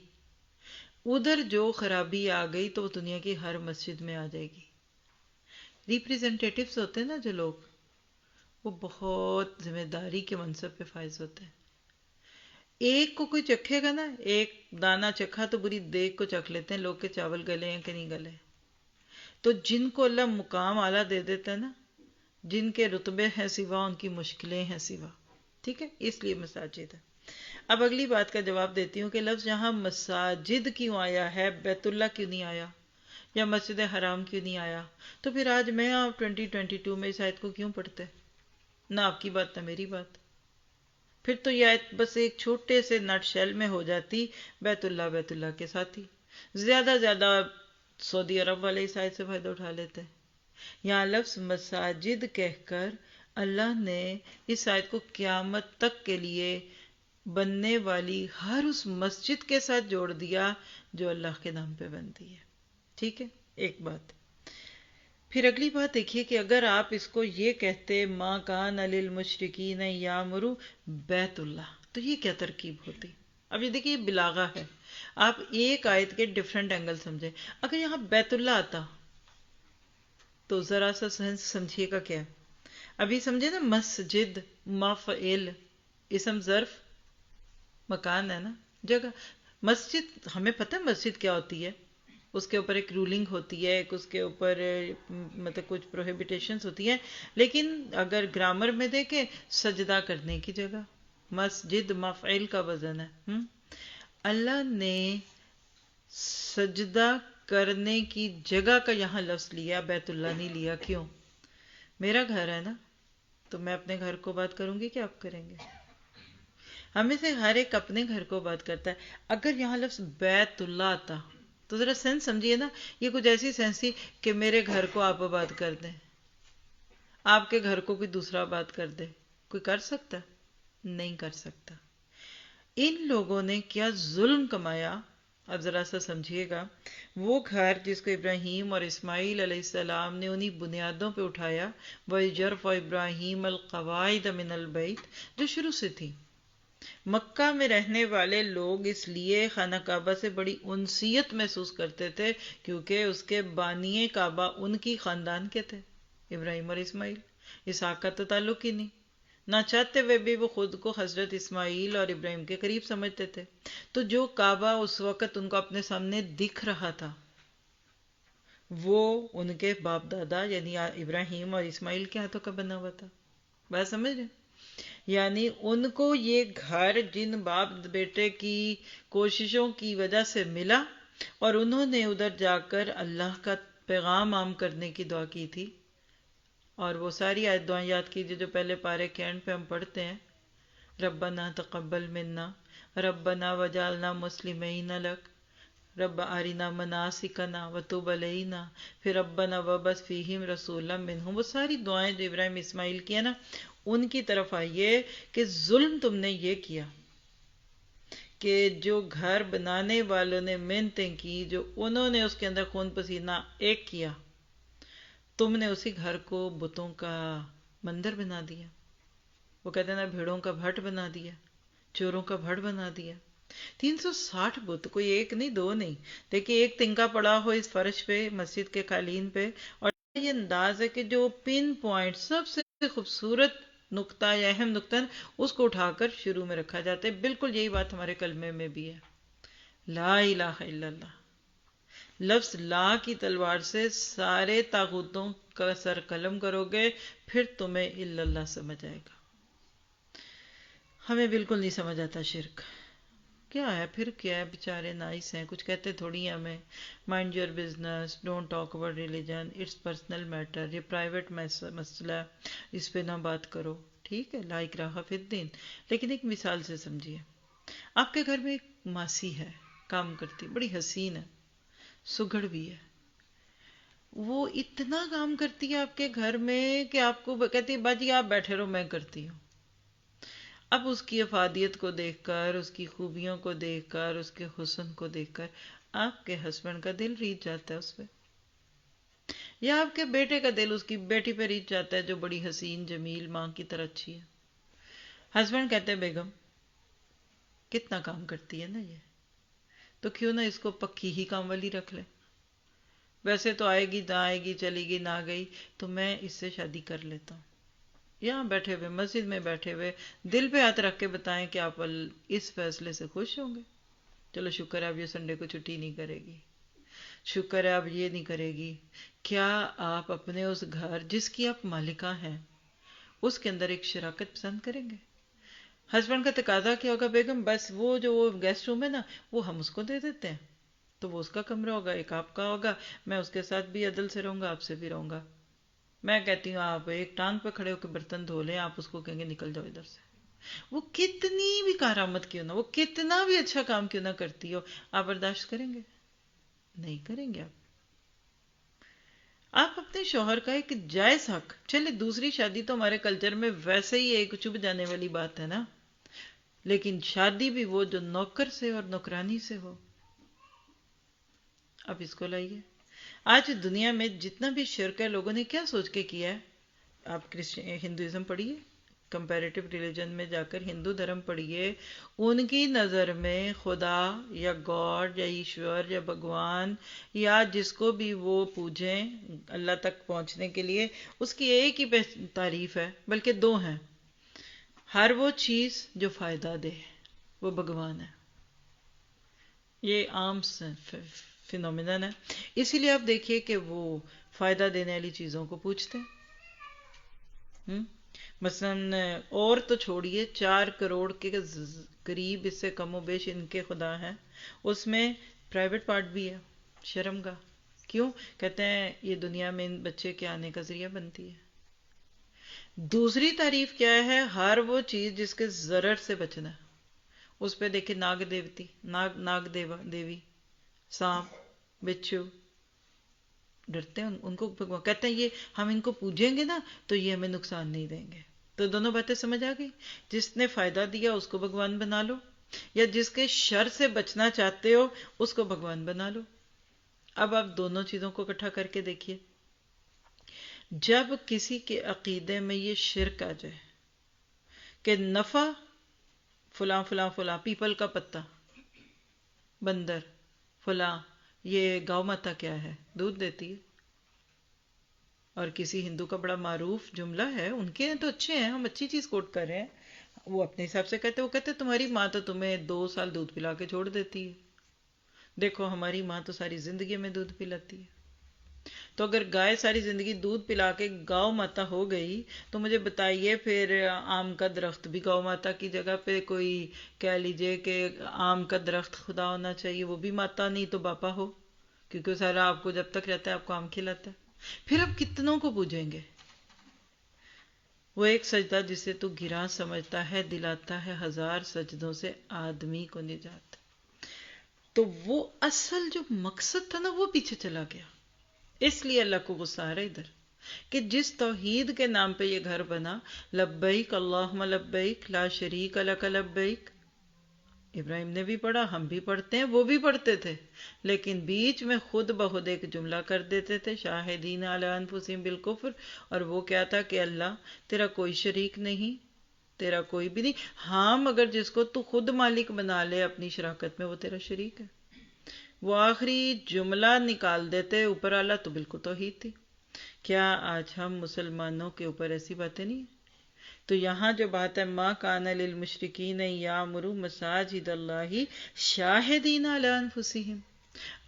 ادھر جو خرابی آ گئی تو وہ دنیا کی ہر مسجد میں آ جائے گی. ریپریزنٹیٹیوز ہوتے ہیں نا جو لوگ، وہ بہت ذمہ داری کے منصب پہ فائز ہوتے ہیں. ایک کو کوئی چکھے گا نا، ایک دانہ چکھا تو بری دیگ کو چکھ لیتے ہیں لوگ کہ چاول گلے ہیں کہ نہیں گلے. تو جن کو اللہ مقام اعلیٰ دے دیتا ہے نا، جن کے رتبے ہیں سوا، ان کی مشکلیں ہیں سوا. ٹھیک ہے، اس لیے مساجد ہے. اب اگلی بات کا جواب دیتی ہوں کہ لفظ یہاں مساجد کیوں آیا ہے، بیت اللہ کیوں نہیں آیا، یا مسجد حرام کیوں نہیں آیا؟ تو پھر آج میں آپ 2022 میں اس آیت کو کیوں پڑھتے؟ نہ آپ کی بات نہ میری بات. پھر تو یہ آیت بس ایک چھوٹے سے نٹ شیل میں ہو جاتی بیت اللہ کے ساتھی. زیادہ زیادہ سعودی عرب والے اس آیت سے فائدہ اٹھا لیتے. یہاں لفظ مساجد کہہ کر اللہ نے اس آیت کو قیامت تک کے لیے بننے والی ہر اس مسجد کے ساتھ جوڑ دیا جو اللہ کے نام پہ بنتی ہے. ٹھیک ہے، ایک بات. پھر اگلی بات دیکھیے کہ اگر آپ اس کو یہ کہتے ما کان للمشرکین یعمروا بیت اللہ، تو یہ کیا ترکیب ہوتی؟ اب یہ دیکھیے بلاغہ ہے. آپ ایک آیت کے ڈفرنٹ اینگل سمجھیں. اگر یہاں بیت اللہ آتا تو ذرا سا سمجھیے گا کیا. ابھی سمجھے نا، مسجد مفعل اسم ظرف مکان ہے نا، جگہ. مسجد ہمیں پتہ ہے مسجد کیا ہوتی ہے، اس کے اوپر ایک رولنگ ہوتی ہے، ایک اس کے اوپر مطلب کچھ پروہیبیٹیشنز ہوتی ہیں. لیکن اگر گرامر میں دیکھیں، سجدہ کرنے کی جگہ. مسجد مفعل کا وزن ہے. اللہ نے سجدہ کرنے کی جگہ کا یہاں لفظ لیا، بیت اللہ نہیں لیا. کیوں؟ میرا گھر ہے نا، تو میں اپنے گھر کو بات کروں گی کہ آپ کریں گے؟ ہمیں سے ہر ایک اپنے گھر کو بات کرتا ہے. اگر یہاں لفظ بیت اللہ آتا تو ذرا سینس سمجھیے نا. یہ کچھ ایسی سینس تھی کہ میرے گھر کو آپ آباد کر دیں، آپ کے گھر کو کوئی دوسرا آباد کر دے. کوئی کر سکتا؟ نہیں کر سکتا. ان لوگوں نے کیا ظلم کمایا. اب ذرا سا سمجھیے گا. وہ گھر جس کو ابراہیم اور اسماعیل علیہ السلام نے انہی بنیادوں پہ اٹھایا، وَيَرْفَعُ إِبْرَاهِيمَ الْقَوَاعِدَ مِنَ الْبَيْتِ، جو شروع سے تھی. مکہ میں رہنے والے لوگ اس لیے خانہ کعبہ سے بڑی انسیت محسوس کرتے تھے کیونکہ اس کے بانی کعبہ ان کی خاندان کے تھے، ابراہیم اور اسماعیل. اسحاق کا تو تعلق ہی نہیں. نہ چاہتے ہوئے بھی وہ خود کو حضرت اسماعیل اور ابراہیم کے قریب سمجھتے تھے. تو جو کعبہ اس وقت ان کو اپنے سامنے دکھ رہا تھا وہ ان کے باپ دادا یعنی ابراہیم اور اسماعیل کے ہاتھوں کا بنا ہوا تھا. بات سمجھ رہے؟ یعنی ان کو یہ گھر جن باپ بیٹے کی کوششوں کی وجہ سے ملا اور انہوں نے ادھر جا کر اللہ کا پیغام عام کرنے کی دعا کی تھی. اور وہ ساری آیت دعائیں یاد کیجیے جو پہلے پارے کے اینڈ پہ ہم پڑھتے ہیں. ربنا تقبل منا، ربنا وجعلنا مسلمین لک، رب آرنا مناسکنا وتب علینا، پھر ربنا وبعث فیہم رسولا منہم. وہ ساری دعائیں جو ابراہیم اسماعیل کی ہیں نا، ان کی طرف آئیے کہ ظلم تم نے یہ کیا کہ جو گھر بنانے والوں نے محنتیں کی، جو انہوں نے اس کے اندر خون پسینہ ایک کیا، تم نے اسی گھر کو بتوں کا مندر بنا دیا. وہ کہتے ہیں نا بھیڑوں کا بھٹ بنا دیا، چوروں کا بھٹ بنا دیا. 360 بت، کوئی ایک نہیں دو نہیں. دیکھیے ایک تنکا پڑا ہو اس فرش پہ مسجد کے قالین پہ، اور یہ انداز ہے کہ جو پن پوائنٹ سب سے خوبصورت نقطہ یا اہم نقطہ اس کو اٹھا کر شروع میں رکھا جاتا ہے. بالکل یہی بات ہمارے کلمے میں بھی ہے. لا الہ الا اللہ. لفظ لا کی تلوار سے سارے طاغوتوں کا سر قلم کرو گے، پھر تمہیں الا اللہ سمجھ آئے گا. ہمیں بالکل نہیں سمجھ آتا شرک کیا ہے، پھر کیا ہے. بیچارے نائس ہیں، کچھ کہتے تھوڑی ہیں ہمیں. Mind your business, don't talk about religion, it's personal matter, یہ پرائیویٹ مسئلہ ہے، اس پہ نہ بات کرو. ٹھیک ہے، لا اکراہ فی الدین. لیکن ایک مثال سے سمجھیے. آپ کے گھر میں ایک ماسی ہے، کام کرتی، بڑی حسین ہے، سگڑ بھی ہے. وہ اتنا کام کرتی ہے آپ کے گھر میں کہ آپ کو کہتی ہے باجی آپ بیٹھے رہو میں کرتی ہوں. اب اس کی افادیت کو دیکھ کر، اس کی خوبیوں کو دیکھ کر، اس کے حسن کو دیکھ کر آپ کے ہسبینڈ کا دل ریجھ جاتا ہے اس پہ، یا آپ کے بیٹے کا دل اس کی بیٹی پہ ریجھ جاتا ہے جو بڑی حسین جمیل ماں کی طرح اچھی ہے. ہسبینڈ کہتے ہیں بیگم کتنا کام کرتی ہے نا یہ، تو کیوں نہ اس کو پکی ہی کام والی رکھ لے. ویسے تو آئے گی نہ آئے گی، چلی گئی نہ گئی، تو میں اس سے شادی کر لیتا ہوں. یہاں بیٹھے ہوئے مسجد میں بیٹھے ہوئے دل پہ ہاتھ رکھ کے بتائیں کہ آپ اس فیصلے سے خوش ہوں گے. چلو شکر ہے اب یہ سنڈے کو چھٹی نہیں کرے گی، شکر ہے اب یہ نہیں کرے گی. کیا آپ اپنے اس گھر جس کی آپ مالکہ ہیں اس کے اندر ایک شراکت پسند کریں گے؟ ہسبینڈ کا تقاضا کیا ہوگا؟ بیگم بس وہ جو گیسٹ روم ہے نا وہ ہم اس کو دے دیتے ہیں، تو وہ اس کا کمرہ ہوگا، ایک آپ کا ہوگا، میں اس کے ساتھ بھی عدل سے رہوں گا، آپ سے بھی رہوں گا. میں کہتی ہوں آپ ایک ٹانگ پہ کھڑے ہو کے برتن دھو لیں، آپ اس کو کہیں گے نکل جاؤ ادھر سے. وہ کتنی بھی کارآمد کیوں نہ، وہ کتنا بھی اچھا کام کیوں نہ کرتی ہو، آپ برداشت کریں گے؟ نہیں کریں گے. آپ اپنے شوہر کا ایک جائز حق، چلے دوسری شادی تو ہمارے کلچر میں ویسے ہی ایک چبھ جانے والی بات ہے نا، لیکن شادی بھی وہ جو نوکر سے اور نوکرانی سے ہو. اب اس کو لائیے. آج دنیا میں جتنا بھی شرک ہے لوگوں نے کیا سوچ کے کیا ہے؟ آپ ہندوازم پڑھیے، کمپیریٹیو ریلیجن میں جا کر ہندو دھرم پڑھیے، ان کی نظر میں خدا یا گاڈ یا ایشور یا بھگوان یا جس کو بھی وہ پوجیں اللہ تک پہنچنے کے لیے، اس کی ایک ہی تعریف ہے، بلکہ دو ہیں۔ ہر وہ چیز جو فائدہ دے وہ بھگوان ہے۔ یہ عام فینومینن ہے، اسی لیے آپ دیکھیے کہ وہ فائدہ دینے والی چیزوں کو پوچھتے ہیں۔ مثلاً اور تو چھوڑیے 4 کروڑ کے قریب، اس سے کم و بیش ان کے خدا ہیں، اس میں پرائیویٹ پارٹ بھی ہے شرم کا۔ کیوں؟ کہتے ہیں یہ دنیا میں ان بچے کے آنے کا ذریعہ بنتی ہے۔ دوسری تعریف کیا ہے؟ ہر وہ چیز جس کے ضرر سے بچنا ہے، اس پہ دیکھیں ناگ دیوتی، ناگ دیوی، سانپ، بچھو، ڈرتے ہیں ان کو بھگوان کہتے ہیں یہ ہم ان کو پوجیں گے نا تو یہ ہمیں نقصان نہیں دیں گے۔ تو دونوں باتیں سمجھ آ گئی؟ جس نے فائدہ دیا اس کو بھگوان بنا لو، یا جس کے شر سے بچنا چاہتے ہو اس کو بھگوان بنا لو۔ اب آپ دونوں چیزوں کو اکٹھا کر کے دیکھیے۔ جب کسی کے عقیدے میں یہ شرک آ جائے کہ نفع فلاں فلاں فلاں، پیپل کا پتا، بندر، فلاں، یہ گاؤ ماتا کیا ہے؟ دودھ دیتی ہے۔ اور کسی ہندو کا بڑا معروف جملہ ہے، ان کے ہیں تو اچھے ہیں، ہم اچھی چیز کوٹ کر رہے ہیں، وہ اپنے حساب سے کہتے ہیں، وہ کہتے ہیں تمہاری ماں تو تمہیں 2 سال دودھ پلا کے چھوڑ دیتی ہے، دیکھو ہماری ماں تو ساری زندگی میں دودھ پلاتی ہے۔ تو اگر گائے ساری زندگی دودھ پلا کے گاؤ ماتا ہو گئی تو مجھے بتائیے پھر آم کا درخت بھی گاؤ ماتا کی جگہ پہ کوئی کہہ لیجئے کہ آم کا درخت خدا ہونا چاہیے، وہ بھی ماتا نہیں تو باپا ہو، کیونکہ سارا آپ کو جب تک رہتا ہے آپ کو آم کھلاتا ہے۔ پھر آپ کتنوں کو پوجیں گے؟ وہ ایک سجدہ جسے تو گراں سمجھتا ہے دلاتا ہے 1000 سجدوں سے آدمی کو نجات۔ تو وہ اصل جو مقصد تھا نا وہ پیچھے چلا گیا، اس لیے اللہ کو غصہ آ رہا ادھر کہ جس توحید کے نام پہ یہ گھر بنا، لبیک اللہم لبیک لا شریک لک لبیک، ابراہیم نے بھی پڑھا، ہم بھی پڑھتے ہیں، وہ بھی پڑھتے تھے، لیکن بیچ میں خود بخود ایک جملہ کر دیتے تھے شاہدین علی انفسہم بالکفر، اور وہ کیا تھا کہ اللہ تیرا کوئی شریک نہیں، تیرا کوئی بھی نہیں، ہاں مگر جس کو تو خود مالک بنا لے اپنی شراکت میں وہ تیرا شریک ہے۔ وہ آخری جملہ نکال دیتے، اوپر والا تو بالکل توحید تھی۔ کیا آج ہم مسلمانوں کے اوپر ایسی باتیں نہیں ہیں؟ تو یہاں جو بات ہے ما کان للمشرکین یعمروا مساجد اللہ شاہدین علی انفسہم،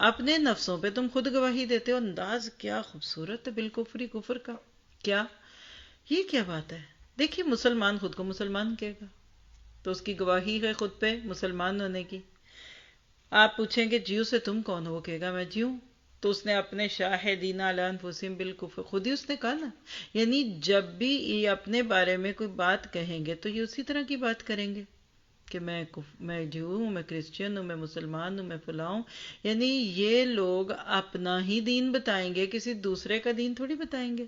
اپنے نفسوں پہ تم خود گواہی دیتے ہو، انداز کیا خوبصورت ہے بالکفری، کفر کا۔ کیا یہ کیا بات ہے؟ دیکھیے مسلمان خود کو مسلمان کہے گا تو اس کی گواہی ہے خود پہ مسلمان ہونے کی۔ آپ پوچھیں گے جیو سے تم کون ہو؟ وہ کہے گا میں جیو، تو اس نے اپنے شاہدین علی انفسہم بالکفر خود ہی اس نے کہا نا، یعنی جب بھی یہ اپنے بارے میں کوئی بات کہیں گے تو یہ اسی طرح کی بات کریں گے کہ میں جیو ہوں، میں کرسچین ہوں، میں مسلمان ہوں، میں فلاں ہوں، یعنی یہ لوگ اپنا ہی دین بتائیں گے، کسی دوسرے کا دین تھوڑی بتائیں گے۔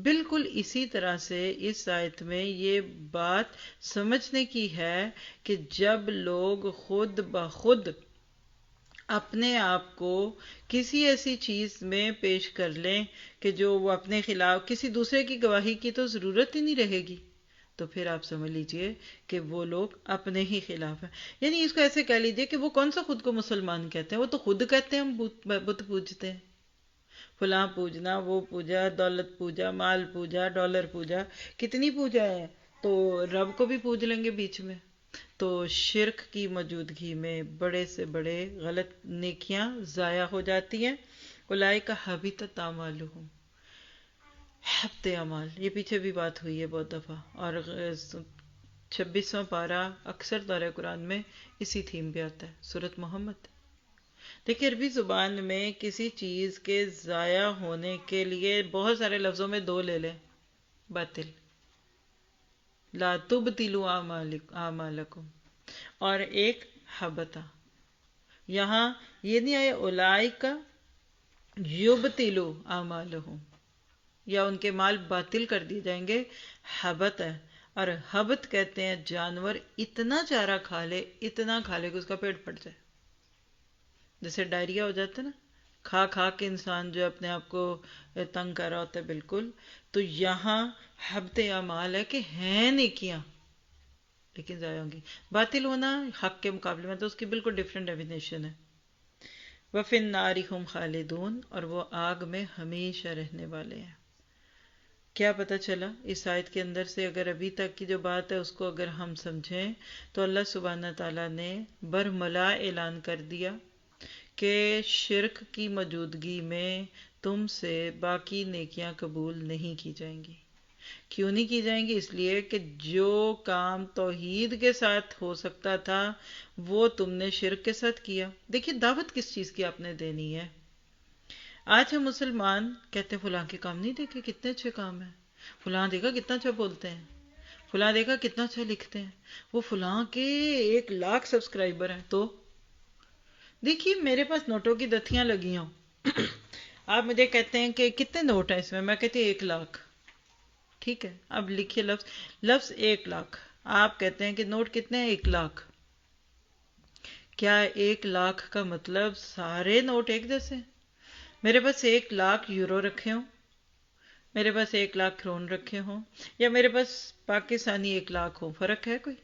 بالکل اسی طرح سے اس آیت میں یہ بات سمجھنے کی ہے کہ جب لوگ خود بخود اپنے آپ کو کسی ایسی چیز میں پیش کر لیں کہ جو وہ اپنے خلاف، کسی دوسرے کی گواہی کی تو ضرورت ہی نہیں رہے گی، تو پھر آپ سمجھ لیجئے کہ وہ لوگ اپنے ہی خلاف ہیں۔ یعنی اس کو ایسے کہہ لیجئے کہ وہ کون سا خود کو مسلمان کہتے ہیں، وہ تو خود کہتے ہیں ہم بت پوجتے ہیں، فلاں پوجنا، وہ پوجا، دولت پوجا، مال پوجا، ڈالر پوجا، کتنی پوجا ہے، تو رب کو بھی پوج لیں گے بیچ میں۔ تو شرک کی موجودگی میں بڑے سے بڑے غلط نیکیاں ضائع ہو جاتی ہیں۔ اولئک حبطت اعمالہم، حبط اعمال، یہ پیچھے بھی بات ہوئی ہے بہت دفعہ، اور 26واں پارہ اکثر دورہ قرآن میں اسی تھیم پہ آتا ہے، سورۃ محمد۔ دیکھیں عربی زبان میں کسی چیز کے ضائع ہونے کے لیے بہت سارے لفظوں میں 2 لے لیں، باطل، لا تبطلوا اعمالکم، اور ایک حبطہ۔ یہاں یہ نہیں آئے اولئک یبطلوا اعمالہم، یا ان کے مال باطل کر دیے جائیں گے، حبط ہے۔ اور حبط کہتے ہیں جانور اتنا چارہ کھا لے، اتنا کھا لے کہ اس کا پیٹ پھٹ جائے، جیسے ڈائریا ہو جاتا ہے نا، کھا کھا کے انسان جو اپنے آپ کو تنگ کر رہا ہوتا ہے بالکل. تو یہاں حبط اعمال ہے کہ ہیں نیکیاں لیکن ضائع ہوں گی. باطل ہونا حق کے مقابلے میں تو اس کی بالکل ڈفرینٹ ڈیفینیشن ہے. وَفِي النَّارِ هُمْ خَالِدُونَ، اور وہ آگ میں ہمیشہ رہنے والے ہیں. کیا پتہ چلا اس آیت کے اندر سے؟ اگر ابھی تک کی جو بات ہے اس کو اگر ہم سمجھیں تو اللہ سبحانہ تعالیٰ نے برملا اعلان کر دیا کہ شرک کی موجودگی میں تم سے باقی نیکیاں قبول نہیں کی جائیں گی. کیوں نہیں کی جائیں گی؟ اس لیے کہ جو کام توحید کے ساتھ ہو سکتا تھا وہ تم نے شرک کے ساتھ کیا. دیکھیے دعوت کس چیز کی آپ نے دینی ہے. آج ہم مسلمان کہتے ہیں فلاں کے کام نہیں دیکھے کتنے اچھے کام ہیں، فلاں دیکھا کتنا اچھا بولتے ہیں، فلاں دیکھا کتنا اچھا لکھتے ہیں، وہ فلاں کے 1,00,000 سبسکرائبر ہیں. تو دیکھیے میرے پاس نوٹوں کی دتیاں لگی ہوں، آپ مجھے کہتے ہیں کہ کتنے نوٹ ہیں اس میں کہتی ہوں 1,00,000. ٹھیک ہے، اب لکھیے لفظ 1,00,000. آپ کہتے ہیں کہ نوٹ کتنے ہیں؟ 1,00,000. کیا 1,00,000 کا مطلب سارے نوٹ ایک جیسے ہیں؟ میرے پاس 1,00,000 یورو رکھے ہوں، میرے پاس 1,00,000 کرون رکھے ہوں، یا میرے پاس پاکستانی 1,00,000 ہو، فرق ہے کوئی؟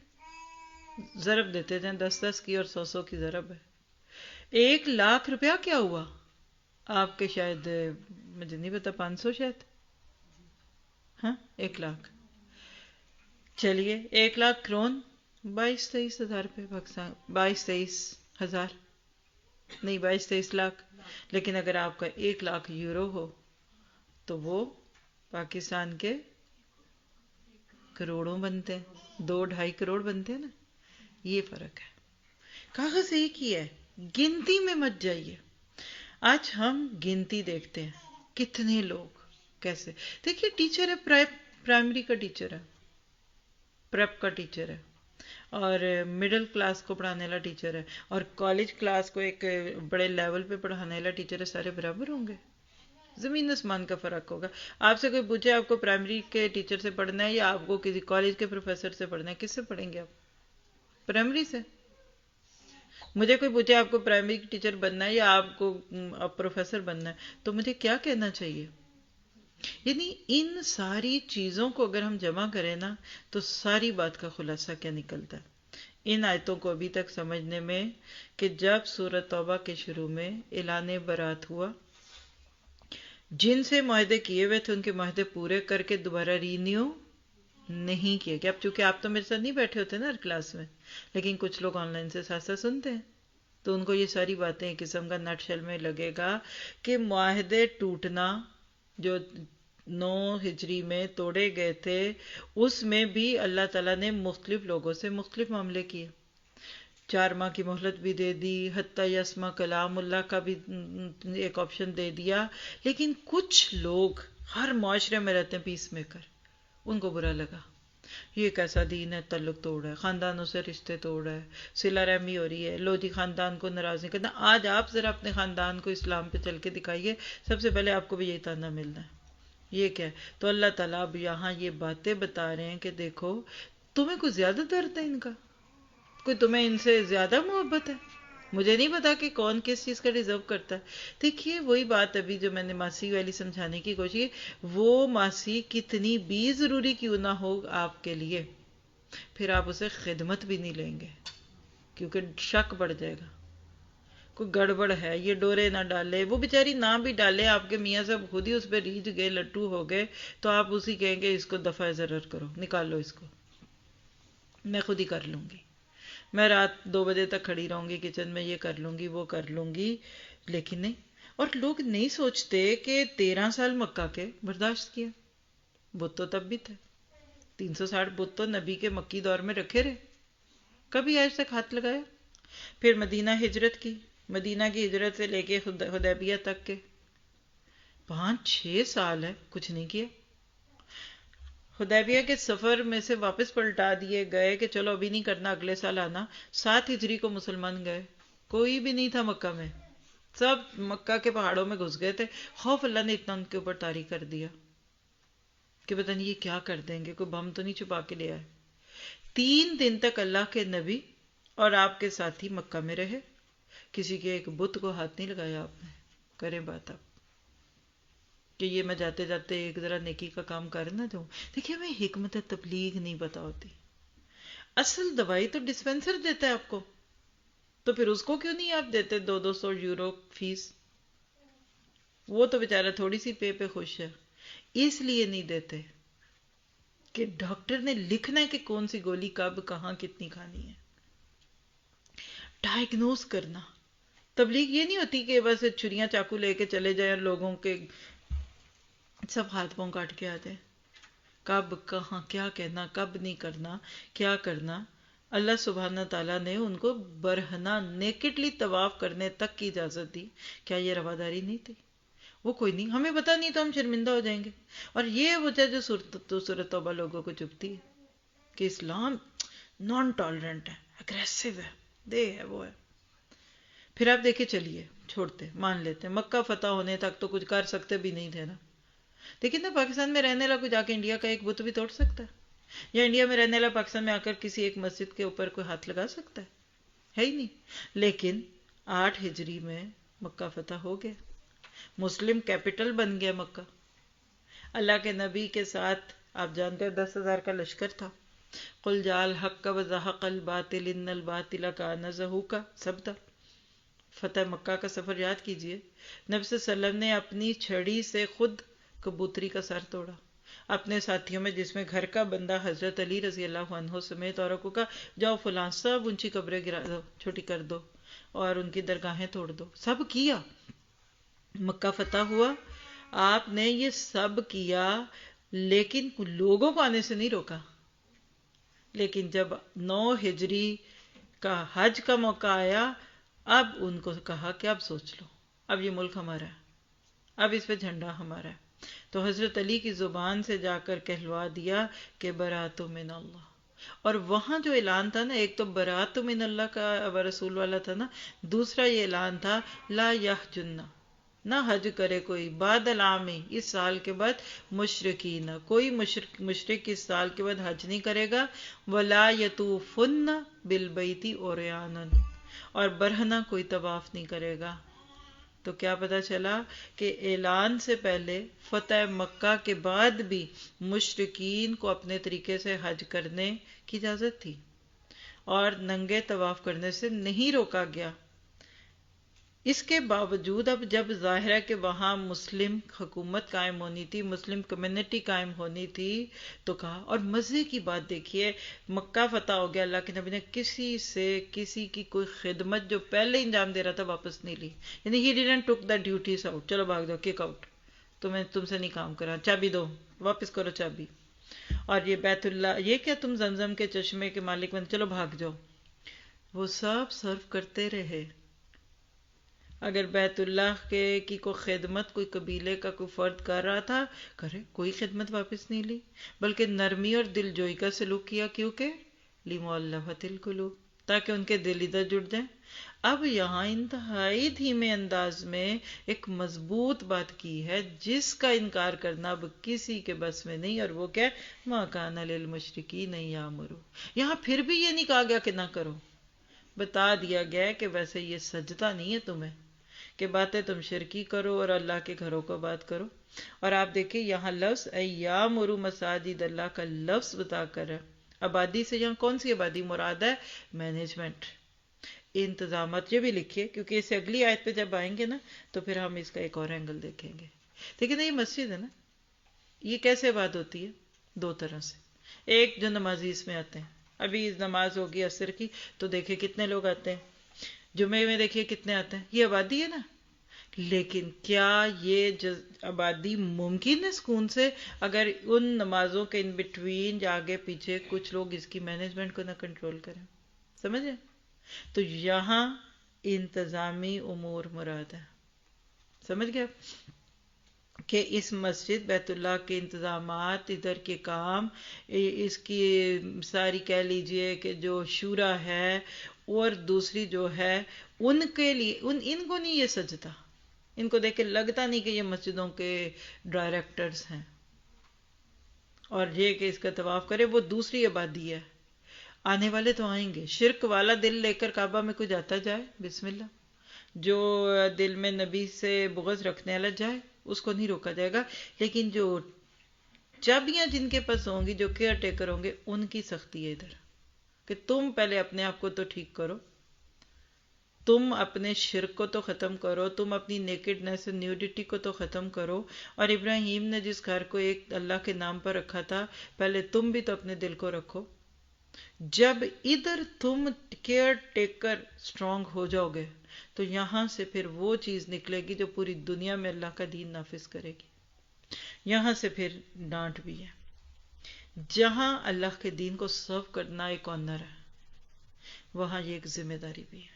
ضرب دیتے جائیں، 10-10 کی اور 100-100 کی ضرب ہے. 1,00,000 روپیہ کیا ہوا؟ آپ کے شاید مجھے نہیں پتا 500 شاید. ہاں 1,00,000. چلیے 1,00,000 کرون 22-23 ہزار روپے پاکستان، 22-23 ہزار نہیں 22-23 لاکھ. لیکن اگر آپ کا 1,00,000 یورو ہو تو وہ پاکستان کے کروڑوں بنتے ہیں، 2-2.5 کروڑ بنتے ہیں نا. یہ فرق ہے. کاغذ ایک ہی ہے، گنتی میں مت جائیے. آج ہم گنتی دیکھتے ہیں کتنے لوگ کیسے. دیکھیے ٹیچر ہے، پرائمری کا ٹیچر ہے، پریپ کا ٹیچر ہے، اور مڈل کلاس کو پڑھانے والا ٹیچر ہے، اور کالج کلاس کو ایک بڑے لیول پہ پڑھانے والا ٹیچر ہے. سارے برابر ہوں گے؟ زمین آسمان کا فرق ہوگا. آپ سے کوئی پوچھے آپ کو پرائمری کے ٹیچر سے پڑھنا ہے یا آپ کو کسی کالج کے پروفیسر سے پڑھنا ہے، کس سے پڑھیں گے آپ؟ پرائمری سے. مجھے کوئی پوچھے آپ کو پرائمری کی ٹیچر بننا ہے یا آپ کو پروفیسر بننا ہے تو مجھے کیا کہنا چاہیے؟ یعنی ان ساری چیزوں کو اگر ہم جمع کریں نا تو ساری بات کا خلاصہ کیا نکلتا ہے. ان آیتوں کو ابھی تک سمجھنے میں کہ جب سورۃ توبہ کے شروع میں اعلان برات ہوا، جن سے معاہدے کیے ہوئے تھے ان کے معاہدے پورے کر کے دوبارہ رینیو نہیں کیے گئے. اب چونکہ آپ تو میرے ساتھ نہیں بیٹھے ہوتے نا ہر کلاس میں، لیکن کچھ لوگ آن لائن سے ساتھ ساتھ سنتے ہیں تو ان کو یہ ساری باتیں ایک قسم کا نٹ شیل میں لگے گا کہ معاہدے ٹوٹنا جو 9 ہجری میں توڑے گئے تھے اس میں بھی اللہ تعالیٰ نے مختلف لوگوں سے مختلف معاملے کیے. 4 ماہ کی مہلت بھی دے دی، حتیٰ یسمع کلام اللہ کا بھی ایک آپشن دے دیا. لیکن کچھ لوگ ہر معاشرے میں رہتے ہیں پیس میکر، ان کو برا لگا. یہ کیسا دین ہے، تعلق توڑ رہا ہے، خاندانوں سے رشتے توڑ رہا ہے، صلہ رحمی ہو رہی ہے. لو جی خاندان کو ناراض نہیں کرنا. آج آپ ذرا اپنے خاندان کو اسلام پہ چل کے دکھائیے، سب سے پہلے آپ کو بھی یہی تانا ملنا ہے. یہ کیا ہے؟ تو اللہ تعالیٰ اب یہاں یہ باتیں بتا رہے ہیں کہ دیکھو تمہیں کوئی زیادہ درد ہے ان کا، کوئی تمہیں ان سے زیادہ محبت ہے. مجھے نہیں پتا کہ کون کس چیز کا ڈیزرو کرتا ہے. دیکھیے وہی بات ابھی جو میں نے ماسی والی سمجھانے کی کوشش کی، وہ ماسی کتنی بھی ضروری کیوں نہ ہو آپ کے لیے، پھر آپ اسے خدمت بھی نہیں لیں گے کیونکہ شک بڑھ جائے گا کوئی گڑبڑ ہے، یہ ڈورے نہ ڈالے. وہ بیچاری نہ بھی ڈالے، آپ کے میاں صاحب خود ہی اس پہ ریجھ گئے، لٹو ہو گئے، تو آپ اسی کہیں گے اس کو دفع ضرر کرو، نکالو اس کو، میں خود ہی کر لوں گی، میں رات 2 بجے تک کھڑی رہوں گی کچن میں، یہ کر لوں گی وہ کر لوں گی. لیکن نہیں. اور لوگ نہیں سوچتے کہ 13 سال مکہ کے برداشت کیا، بت تو تب بھی تھے، 360 بت تو نبی کے مکی دور میں رکھے رہے، کبھی آج تک ہاتھ لگایا. پھر مدینہ ہجرت کی، مدینہ کی ہجرت سے لے کے حدیبیہ تک کے 5-6 سال ہے، کچھ نہیں کیا. حدیبیہ کے سفر میں سے واپس پلٹا دیے گئے کہ چلو ابھی نہیں کرنا اگلے سال آنا. 7 ہجری کو مسلمان گئے، کوئی بھی نہیں تھا مکہ میں، سب مکہ کے پہاڑوں میں گھس گئے تھے. خوف اللہ نے اتنا ان کے اوپر طاری کر دیا کہ پتہ نہیں یہ کیا کر دیں گے، کوئی بم تو نہیں چھپا کے لے آئے. 3 دن تک اللہ کے نبی اور آپ کے ساتھی مکہ میں رہے، کسی کے ایک بت کو ہاتھ نہیں لگایا آپ نے. کریں بات آپ کہ یہ میں جاتے جاتے ایک ذرا نیکی کا کام کر نہ دوں. دیکھیے ہمیں حکمت تبلیغ نہیں پتا ہوتی. اصل دوائی تو ڈسپینسر دیتا ہے آپ کو، تو پھر اس کو کیوں نہیں آپ دیتے 200 یورو فیس؟ وہ تو بیچارہ تھوڑی سی پہ خوش ہے. اس لیے نہیں دیتے کہ ڈاکٹر نے لکھنا ہے کہ کون سی گولی کب کہاں کتنی کھانی ہے. ڈائگنوز کرنا. تبلیغ یہ نہیں ہوتی کہ بس چھریاں چاقو لے کے چلے جائیں لوگوں کے سب ہاتھ پاؤں کاٹ کے آتے ہیں. کب کہاں کیا کہنا، کب نہیں کرنا، کیا کرنا. اللہ سبحانہ تعالیٰ نے ان کو برہنہ نیکٹلی طواف کرنے تک کی اجازت دی. کیا یہ رواداری نہیں تھی؟ وہ کوئی نہیں، ہمیں پتہ نہیں تو ہم شرمندہ ہو جائیں گے. اور یہ وجہ جو سورۃ توبہ لوگوں کو چبھتی ہے کہ اسلام نان ٹالرنٹ ہے، اگریسو ہے، دے ہے، وہ ہے. پھر آپ دیکھیں چلیے چھوڑتے مان لیتے مکہ فتح ہونے تک تو کچھ کر سکتے بھی نہیں تھے نا. لیکن نا پاکستان میں رہنے والا کوئی جا کے انڈیا کا ایک بت بھی توڑ سکتا ہے؟ یا انڈیا میں رہنے والا پاکستان میں آ کر کسی ایک مسجد کے اوپر کوئی ہاتھ لگا سکتا ہے ہی نہیں. لیکن 8 ہجری میں مکہ فتح ہو گیا، مسلم کیپٹل بن گیا مکہ. اللہ کے نبی کے ساتھ آپ جانتے ہیں 10,000 کا لشکر تھا. قل جاء الحق وزهق الباطل ان الباطل کان زہوقا، سب تھا. فتح مکہ کا سفر یاد کیجئے. نبی صلی اللہ علیہ وسلم نے اپنی چھڑی سے خود کبوتری کا سر توڑا. اپنے ساتھیوں میں جس میں گھر کا بندہ حضرت علی رضی اللہ عنہ سمیت اوروں کو کہا جاؤ فلاں سب اونچی قبریں گرا دو، چھوٹی کر دو اور ان کی درگاہیں توڑ دو. سب کیا. مکہ فتح ہوا، آپ نے یہ سب کیا لیکن لوگوں کو آنے سے نہیں روکا. لیکن جب 9 ہجری کا حج کا موقع آیا، اب ان کو کہا کہ اب سوچ لو، اب یہ ملک ہمارا ہے، اب اس پہ جھنڈا ہمارا ہے. تو حضرت علی کی زبان سے جا کر کہلوا دیا کہ برات من اللہ. اور وہاں جو اعلان تھا نا، ایک تو برات من اللہ کا رسول والا تھا نا، دوسرا یہ اعلان تھا لا یحجن، نہ حج کرے کوئی بعد العام، اس سال کے بعد مشرکین، کوئی مشرک اس سال کے بعد حج نہیں کرے گا. ولا یطوفن بالبیت عریانا، اور برہنہ کوئی طواف نہیں کرے گا. تو کیا پتا چلا کہ اعلان سے پہلے فتح مکہ کے بعد بھی مشرکین کو اپنے طریقے سے حج کرنے کی اجازت تھی اور ننگے طواف کرنے سے نہیں روکا گیا. اس کے باوجود اب جب ظاہر ہے کہ وہاں مسلم حکومت قائم ہونی تھی، مسلم کمیونٹی قائم ہونی تھی، تو کہا. اور مزے کی بات دیکھیے، مکہ فتح ہو گیا، اللہ کے نبی نے کسی سے کسی کی کوئی خدمت جو پہلے انجام دے رہا تھا واپس نہیں لی. یعنی he didn't took the duties out, چلو بھاگ جاؤ، کک آؤٹ، تم سے نہیں کام کرا، چابی دو، واپس کرو چابی. اور یہ بیت اللہ، یہ کیا تم زمزم کے چشمے کے مالک بن، چلو بھاگ جاؤ. وہ سب سرو کرتے رہے. اگر بیت اللہ کی کوئی خدمت کوئی قبیلے کا کوئی فرد کر رہا تھا، کرے، کوئی خدمت واپس نہیں لی، بلکہ نرمی اور دل جوئی کا سلوک کیا. کیونکہ لِمُؤَلَّفَةِ الْقُلُوبِ، تاکہ ان کے دل ادھر جڑ جائیں. اب یہاں انتہائی دھیمے انداز میں ایک مضبوط بات کی ہے جس کا انکار کرنا اب کسی کے بس میں نہیں، اور وہ کیا؟ مَا كَانَ لِلْمُشْرِكِينَ يَعْمُرُوا. یہاں پھر بھی یہ نہیں کہا گیا کہ نہ کرو، بتا دیا گیا کہ ویسے یہ سجدہ نہیں ہے تمہیں کہ باتیں تم شرکی کرو اور اللہ کے گھروں کو بات کرو. اور آپ دیکھیں یہاں لفظ ایامروا مساجد اللہ کا لفظ بتا کر ہے. آبادی سے یہاں کون سی آبادی مراد ہے؟ مینجمنٹ، انتظامات. یہ بھی لکھیے کیونکہ اس سے اگلی آیت پہ جب آئیں گے نا تو پھر ہم اس کا ایک اور اینگل دیکھیں گے. لیکن یہ مسجد ہے نا، یہ کیسے بات ہوتی ہے؟ 2 طرح سے. ایک جو نمازی اس میں آتے ہیں، ابھی نماز ہوگی عصر کی تو دیکھیں کتنے لوگ آتے ہیں، جمعے میں دیکھیے کتنے آتے ہیں، یہ آبادی ہے نا. لیکن کیا یہ آبادی ممکن ہے سکون سے اگر ان نمازوں کے ان بٹوین آگے پیچھے کچھ لوگ اس کی مینجمنٹ کو نہ کنٹرول کریں؟ سمجھے؟ تو یہاں انتظامی امور مراد ہے. سمجھ گئے کہ اس مسجد بیت اللہ کے انتظامات، ادھر کے کام، اس کی ساری کہہ لیجئے کہ جو شورا ہے اور دوسری جو ہے، ان کے لیے ان کو نہیں یہ سجدہ، ان کو دیکھ کے لگتا نہیں کہ یہ مسجدوں کے ڈائریکٹرز ہیں. اور یہ کہ اس کا طواف کرے، وہ دوسری آبادی ہے. آنے والے تو آئیں گے. شرک والا دل لے کر کعبہ میں کوئی جاتا جائے، بسم اللہ. جو دل میں نبی سے بغض رکھنے والا جائے اس کو نہیں روکا جائے گا، لیکن جو چابیاں جن کے پاس ہوں گی، جو کیئر ٹیکر ہوں گے، ان کی سختی ہے ادھر کہ تم پہلے اپنے آپ کو تو ٹھیک کرو، تم اپنے شرک کو تو ختم کرو، تم اپنی نیکڈنس نیوڈیٹی کو تو ختم کرو. اور ابراہیم نے جس گھر کو ایک اللہ کے نام پر رکھا تھا، پہلے تم بھی تو اپنے دل کو رکھو. جب ادھر تم کیئر ٹیکر اسٹرانگ ہو جاؤ گے تو یہاں سے پھر وہ چیز نکلے گی جو پوری دنیا میں اللہ کا دین نافذ کرے گی. یہاں سے پھر ڈانٹ بھی ہے. جہاں اللہ کے دین کو سرو کرنا ایک آنر ہے، وہاں یہ ایک ذمہ داری بھی ہے.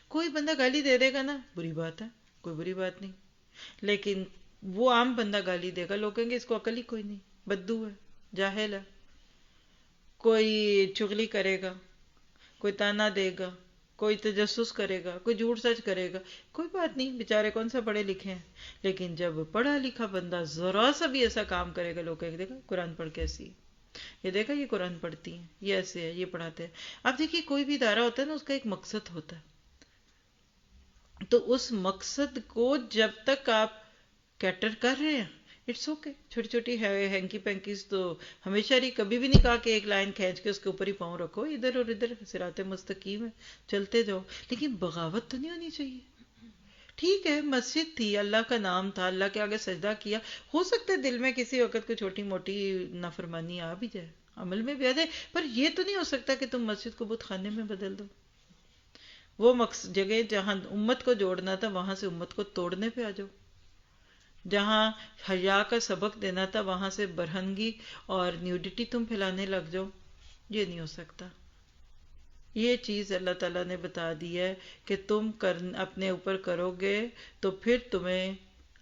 کوئی بندہ گالی دے دے گا نا، بری بات ہے، کوئی بری بات نہیں، لیکن وہ عام بندہ گالی دے گا، لوگ کہیں گے اس کو عقل ہی کوئی نہیں، بدو ہے، جاہل ہے. کوئی چغلی کرے گا، کوئی تانا دے گا، کوئی تجسس کرے گا، کوئی جھوٹ سچ کرے گا، کوئی بات نہیں، بیچارے کون سا پڑھے لکھے ہیں. لیکن جب پڑھا لکھا بندہ ذرا سا بھی ایسا کام کرے گا، لوگ کہیں گے دیکھا قرآن پڑھ کے ایسی ہے، یہ دیکھا یہ قرآن پڑھتی ہیں، یہ ایسے ہے، یہ پڑھاتے ہیں. اب دیکھیے کوئی بھی ادارہ ہوتا ہے نا، اس کا ایک مقصد ہوتا ہے، تو اس مقصد کو جب تک آپ کیٹر کر رہے ہیں اٹس اوکے. چھوٹی چھوٹی ہینکی پینکیز تو ہمیشہ ہی، کبھی بھی نہیں کہا کہ ایک لائن کھینچ کے اس کے اوپر ہی پاؤں رکھو، ادھر اور ادھر صراط مستقیم ہے، چلتے جاؤ، لیکن بغاوت تو نہیں ہونی چاہیے. ٹھیک ہے، مسجد تھی، اللہ کا نام تھا، اللہ کے آگے سجدہ کیا، ہو سکتا ہے دل میں کسی وقت کوئی چھوٹی موٹی نافرمانی آ بھی جائے، عمل میں بھی آ جائے، پر یہ تو نہیں ہو سکتا کہ تم مسجد کو بت خانے میں بدل دو. وہ جگہ جہاں امت کو جوڑنا تھا وہاں سے امت کو توڑنے پہ آ جاؤ. جہاں حیا کا سبق دینا تھا وہاں سے برہنگی اور نیوڈیٹی تم پھیلانے لگ جاؤ. یہ نہیں ہو سکتا. یہ چیز اللہ تعالیٰ نے بتا دی ہے کہ تم اپنے اوپر کرو گے تو پھر تمہیں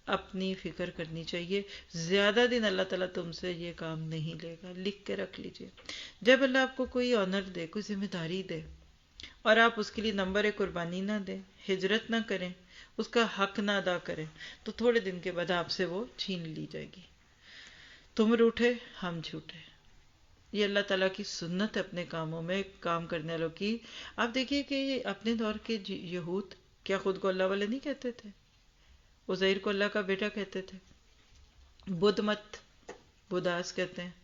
اپنی فکر کرنی چاہیے. زیادہ دن اللہ تعالیٰ تم سے یہ کام نہیں لے گا، لکھ کے رکھ لیجئے. جب اللہ آپ کو کوئی آنر دے، کوئی ذمہ داری دے، اور آپ اس کے لیے نمبر ایک قربانی نہ دیں، ہجرت نہ کریں، اس کا حق نہ ادا کریں، تو تھوڑے دن کے بعد آپ سے وہ چھین لی جائے گی. تم روٹھے ہم جھوٹے. یہ اللہ تعالیٰ کی سنت ہے اپنے کاموں میں کام کرنے والوں کی. آپ دیکھیے کہ اپنے دور کے یہود کیا خود کو اللہ والے نہیں کہتے تھے؟ عزیر کو اللہ کا بیٹا کہتے تھے. بدھ مت، بدھاس کہتے ہیں.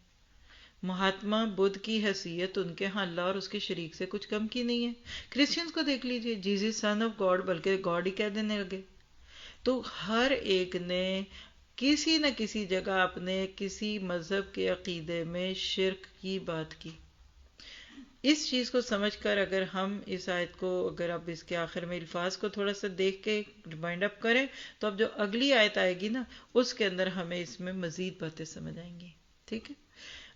مہاتما بدھ کی حیثیت ان کے ہاں اللہ اور اس کے شریک سے کچھ کم کی نہیں ہے. کرسچنز کو دیکھ لیجئے، جیزس سن آف گاڈ، بلکہ گاڈ ہی کہہ دینے لگے. تو ہر ایک نے کسی نہ کسی جگہ اپنے کسی مذہب کے عقیدے میں شرک کی بات کی. اس چیز کو سمجھ کر اگر ہم اس آیت کو، اگر اب اس کے آخر میں الفاظ کو تھوڑا سا دیکھ کے ریمائنڈ اپ کریں، تو اب جو اگلی آیت آئے گی نا، اس کے اندر ہمیں اس میں مزید باتیں سمجھ آئیں گی. ٹھیک ہے،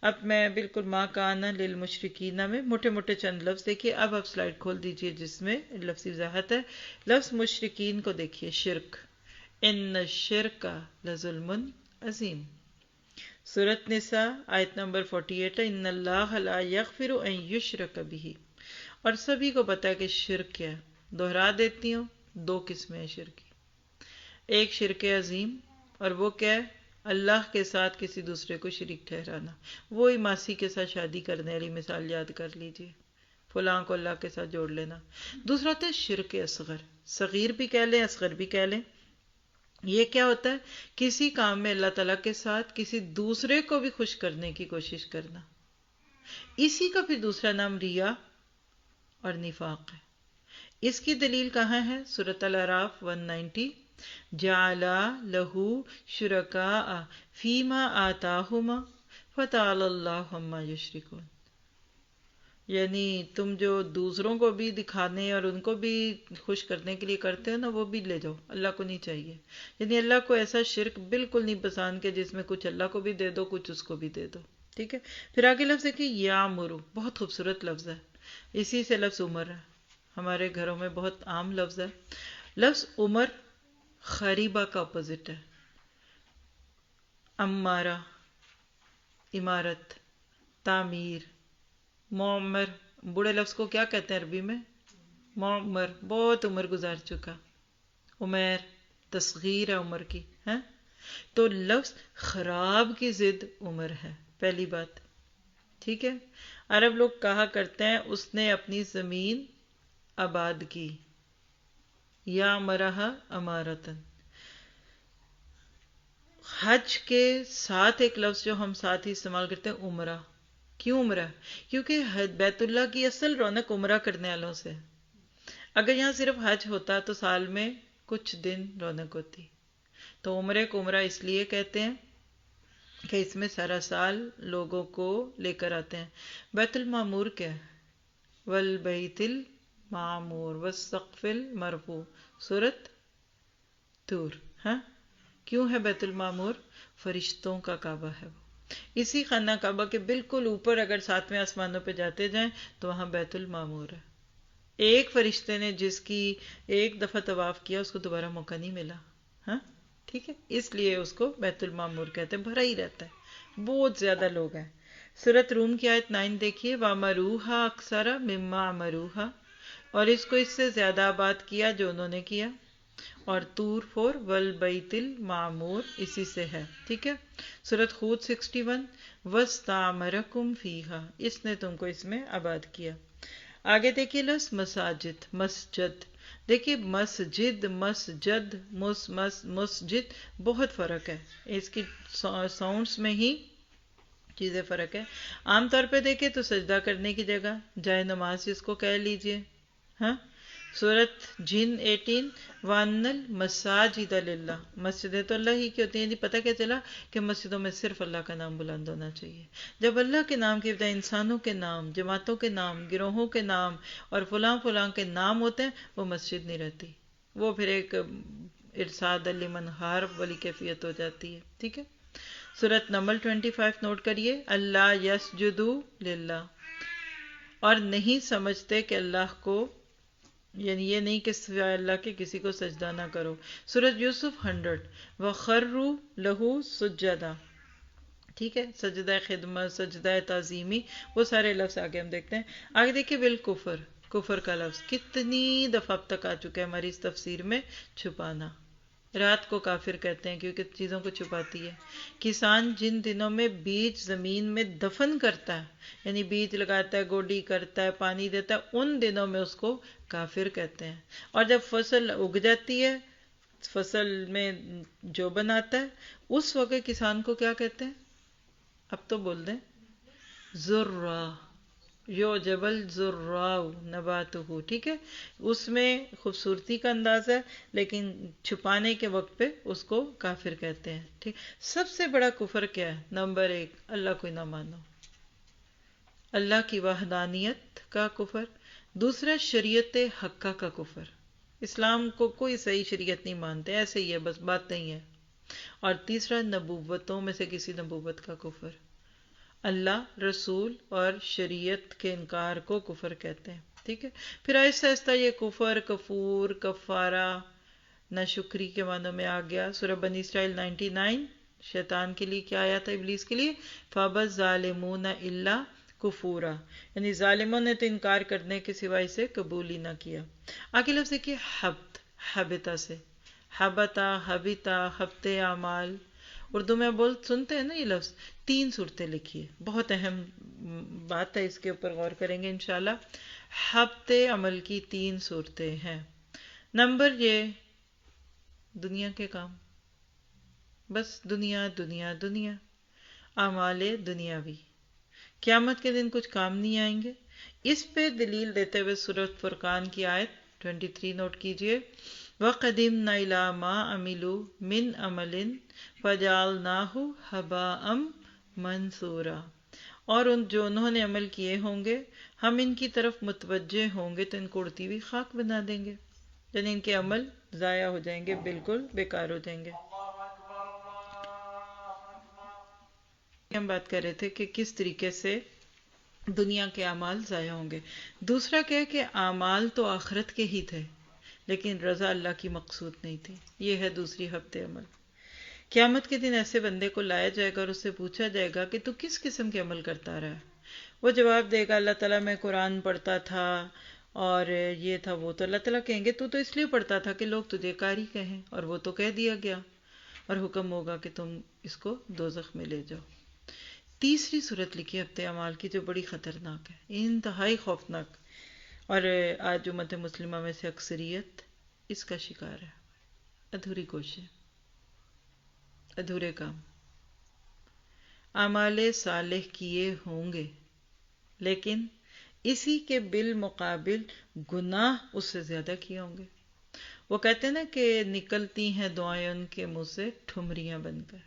اب میں بالکل ما کان للمشرکین میں موٹے موٹے چند لفظ دیکھیے. اب آپ سلائیڈ کھول دیجئے جس میں لفظی وضاحت ہے. لفظ مشرکین کو دیکھیے، شرک، ان الشرک لظلم عظیم. سورۃ نساء آیت نمبر 48 ہے، ان اللہ لا یغفر ان یشرک بہ. اور سبھی کو پتا ہے کہ شرک کیا ہے. دہرا دیتی ہوں، دو قسمیں ہیں شرک کی. ایک شرک عظیم، اور وہ کیا ہے؟ اللہ کے ساتھ کسی دوسرے کو شریک ٹھہرانا. وہی ماسی کے ساتھ شادی کرنے والی مثال یاد کر لیجئے، فلاں کو اللہ کے ساتھ جوڑ لینا. دوسرا ہوتا ہے شرک اصغر، صغیر بھی کہہ لیں اصغر بھی کہہ لیں. یہ کیا ہوتا ہے؟ کسی کام میں اللہ تعالیٰ کے ساتھ کسی دوسرے کو بھی خوش کرنے کی کوشش کرنا. اسی کا پھر دوسرا نام ریا اور نفاق ہے. اس کی دلیل کہاں ہے؟ سورۃ الاعراف 190، جعل لہ شرکاء فیما آتاہما فتعالی اللہ عما یشرکون. یعنی تم جو دوسروں کو بھی دکھانے اور ان کو بھی خوش کرنے کے لیے کرتے ہو نا، وہ بھی لے جاؤ، اللہ کو نہیں چاہیے. یعنی اللہ کو ایسا شرک بالکل نہیں پسند کہ جس میں کچھ اللہ کو بھی دے دو، کچھ اس کو بھی دے دو. ٹھیک ہے، پھر آگے لفظ ہے کہ یامرو، بہت خوبصورت لفظ ہے. اسی سے لفظ عمر ہے، ہمارے گھروں میں بہت عام لفظ ہے. لفظ عمر خریبہ کا اپوزٹ ہے. امارہ عمارت، تعمیر. معمر، بوڑھے لفظ کو کیا کہتے ہیں عربی میں؟ معمر، بہت عمر گزار چکا. عمیر تصغیر ہے عمر کی ہے. تو لفظ خراب کی ضد عمر ہے، پہلی بات. ٹھیک ہے، عرب لوگ کہا کرتے ہیں اس نے اپنی زمین آباد کی، یا مرہا امارتن. حج کے ساتھ ایک لفظ جو ہم ساتھ ہی استعمال کرتے ہیں عمرہ. کیوں عمرہ؟ کیونکہ بیت اللہ کی اصل رونق عمرہ کرنے والوں سے. اگر یہاں صرف حج ہوتا تو سال میں کچھ دن رونق ہوتی. تو عمرے کو عمرہ اس لیے کہتے ہیں کہ اس میں سارا سال لوگوں کو لے کر آتے ہیں. بیت المعمور کیا ہے؟ والبیت المعمور والسقف المرفوع، سورۃ طور. ہاں کیوں ہے بیت المعمور؟ فرشتوں کا کعبہ ہے وہ. اسی خانہ کعبہ کے بالکل اوپر اگر ساتویں آسمانوں پہ جاتے جائیں تو وہاں بیت المعمور ہے. ایک فرشتے نے جس کی ایک دفعہ طواف کیا اس کو دوبارہ موقع نہیں ملا. ہاں ٹھیک ہے، اس لیے اس کو بیت المعمور کہتے ہیں. بھرا ہی رہتا ہے، بہت زیادہ لوگ ہیں. سورۃ روم کی آیت 9 دیکھیے، وَعَمَرُوهَا أَكْثَرَ مِمَّا عَمَرُوهَا، اور اس کو اس سے زیادہ آباد کیا جو انہوں نے کیا. اور طور 4 والبیت المعمور اسی سے ہے. ٹھیک ہے. سورۃ ہود 61 وَاسْتَعْمَرَكُمْ فِيهَا، اس نے تم کو اس میں آباد کیا. آگے دیکھیے لفظ مساجد، مسجد. دیکھیے مسجد، مسجد، مسجد بہت فرق ہے. اس کی ساؤنڈز میں ہی چیزیں فرق ہے. عام طور پہ دیکھیں تو سجدہ کرنے کی جگہ جائے نماز جس کو کہہ لیجئے. ہاں سورۃ جن 18 وَأَنَّ الْمَسَاجِدَ لِلَّهِ، مسجدیں تو اللہ ہی کی ہوتی ہیں. پتہ کیا چلا کہ مسجدوں میں صرف اللہ کا نام بلند ہونا چاہیے. جب اللہ کے نام کی بجائے انسانوں کے نام، جماعتوں کے نام، گروہوں کے نام اور فلاں فلاں کے نام ہوتے ہیں وہ مسجد نہیں رہتی، وہ پھر ایک ارشاد لمن حارب والی کیفیت ہو جاتی ہے. ٹھیک ہے. سورۃ نمل 25 نوٹ کریے، اللہ یسجدوا للہ، اور نہیں سمجھتے کہ اللہ کو، یعنی یہ نہیں کہ سوائے اللہ کے کسی کو سجدہ نہ کرو. سورۃ یوسف 100 وَخَرُّوا لَهُ سُجَّدًا. ٹھیک ہے. سجدہ خدمت، سجدہ تعظیمی، وہ سارے لفظ آگے ہم دیکھتے ہیں. آگے دیکھیں بالکفر، کفر کا لفظ کتنی دفعہ اب تک آ چکا ہے ہماری اس تفسیر میں. چھپانا. رات کو کافر کہتے ہیں کیونکہ چیزوں کو چھپاتی ہے. کسان جن دنوں میں بیج زمین میں دفن کرتا ہے، یعنی بیج لگاتا ہے، گوڈی کرتا ہے، پانی دیتا ہے، ان دنوں میں اس کو کافر کہتے ہیں. اور جب فصل اگ جاتی ہے، فصل میں جو بناتا ہے، اس وقت کسان کو کیا کہتے ہیں؟ اب تو بول دیں، ذرہ، یو جبل ذراء نباتہ. ٹھیک ہے. اس میں خوبصورتی کا انداز ہے لیکن چھپانے کے وقت پہ اس کو کافر کہتے ہیں. ٹھیک. سب سے بڑا کفر کیا ہے؟ نمبر 1 اللہ کو نہ مانو، اللہ کی وحدانیت کا کفر. دوسرا شریعت حقہ کا کفر، اسلام کو کوئی صحیح شریعت نہیں مانتے، ایسے ہی ہے بس، بات نہیں ہے. اور تیسرا نبوتوں میں سے کسی نبوت کا کفر. اللہ، رسول اور شریعت کے انکار کو کفر کہتے ہیں. ٹھیک ہے. پھر آہستہ آہستہ یہ کفر، کفور، کفارہ، ناشکری کے معنوں میں آ گیا. سورہ بنی اسرائیل 99 شیطان کے لیے کیا آیا تھا؟ ابلیس کے لیے، فَأَبَى الظَّالِمُونَ إِلَّا کفورا، یعنی ظالموں نے تو انکار کرنے کے سوائے اسے قبول ہی نہ کیا. آگے لفظ دیکھیے حبت، حبتا سے، حبتا، حبتا، حبت اعمال. اردو میں بول سنتے ہیں نا یہ لفظ. 3 صورتیں لکھی ہے، بہت اہم بات ہے، اس کے اوپر غور کریں گے انشاءاللہ. حبت عمل کی 3 صورتیں ہیں. نمبر یہ دنیا کے کام، بس دنیا دنیا دنیا، اعمال دنیاوی، قیامت کے دن کچھ کام نہیں آئیں گے. اس پہ دلیل دیتے ہوئے سورۃ فرقان کی آیت 23 نوٹ کیجئے، وَقَدِمْنَا إِلَىٰ مَا عَمِلُوا مِنْ عَمَلٍ فَجَعَلْنَاهُ هَبَاءً مَنْثُورًا. اور جو انہوں نے عمل کیے ہوں گے ہم ان کی طرف متوجہ ہوں گے تو ان کو اڑتی ہوئی خاک بنا دیں گے، یعنی ان کے عمل ضائع ہو جائیں گے، بالکل بیکار ہو جائیں گے. ہم بات کر رہے تھے کہ کس طریقے سے دنیا کے اعمال ضائع ہوں گے. دوسرا کیا کہ اعمال تو آخرت کے ہی تھے لیکن رضا اللہ کی مقصود نہیں تھی. یہ ہے دوسری حبت عمل. قیامت کے دن ایسے بندے کو لایا جائے گا اور اس سے پوچھا جائے گا کہ تو کس قسم کے عمل کرتا رہا ہے؟ وہ جواب دے گا اللہ تعالیٰ میں قرآن پڑھتا تھا اور یہ تھا وہ. تو اللہ تعالیٰ کہیں گے تو اس لیے پڑھتا تھا کہ لوگ تجھے قاری کہیں، اور وہ تو کہہ دیا گیا، اور حکم ہوگا کہ تم اس کو دوزخ میں لے جاؤ. تیسری صورت لکھی حبت اعمال کی جو بڑی خطرناک ہے، انتہائی خوفناک، اور آج امت مسلمہ میں سے اکثریت اس کا شکار ہے. ادھوری کوششیں، ادھورے کام. اعمال صالح کیے ہوں گے لیکن اسی کے بالمقابل گناہ اس سے زیادہ کیے ہوں گے. وہ کہتے ہیں نا کہ نکلتی ہیں دعائیں ان کے منہ سے ٹھمریاں بن کر.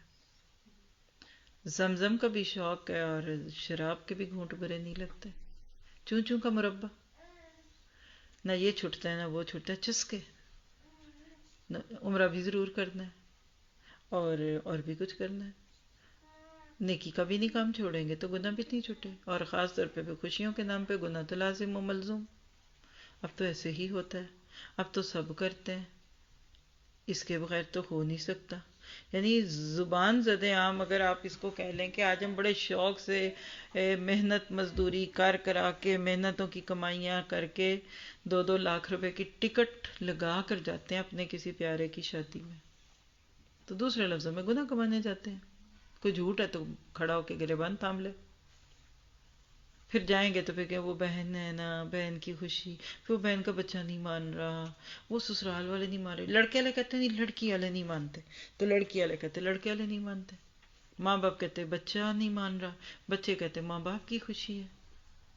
زمزم کا بھی شوق ہے اور شراب کے بھی گھونٹ برے نہیں لگتے. چوں چوں کا مربع، نہ یہ چھٹتا ہے نہ وہ چھٹتا ہے. چسکے عمرہ بھی ضرور کرنا ہے اور بھی کچھ کرنا ہے. نیکی کا بھی نہیں کام چھوڑیں گے تو گناہ بھی نہیں چھوٹے. اور خاص طور پہ خوشیوں کے نام پہ گناہ تو لازم و ملزوم. اب تو ایسے ہی ہوتا ہے، اب تو سب کرتے ہیں، اس کے بغیر تو ہو نہیں سکتا. یعنی زبان زد عام اگر آپ اس کو کہہ لیں کہ آج ہم بڑے شوق سے محنت مزدوری کرا کے محنتوں کی کمائیاں کر کے 2-2 لاکھ روپے کی ٹکٹ لگا کر جاتے ہیں اپنے کسی پیارے کی شادی میں، تو دوسرے لفظوں میں گناہ کمانے جاتے ہیں. کوئی جھوٹ ہے تو کھڑا ہو کے گریبان تھام لے. پھر جائیں گے تو پھر کہ وہ بہن ہے نا، بہن کی خوشی، پھر وہ بہن کا بچہ نہیں مان رہا، وہ سسرال والے نہیں مان رہے. لڑکے والے کہتے ہیں نہیں لڑکی والے نہیں مانتے، تو لڑکی والے کہتے لڑکے والے نہیں مانتے. ماں باپ کہتے بچہ نہیں مان رہا، بچے کہتے ماں باپ کی خوشی ہے.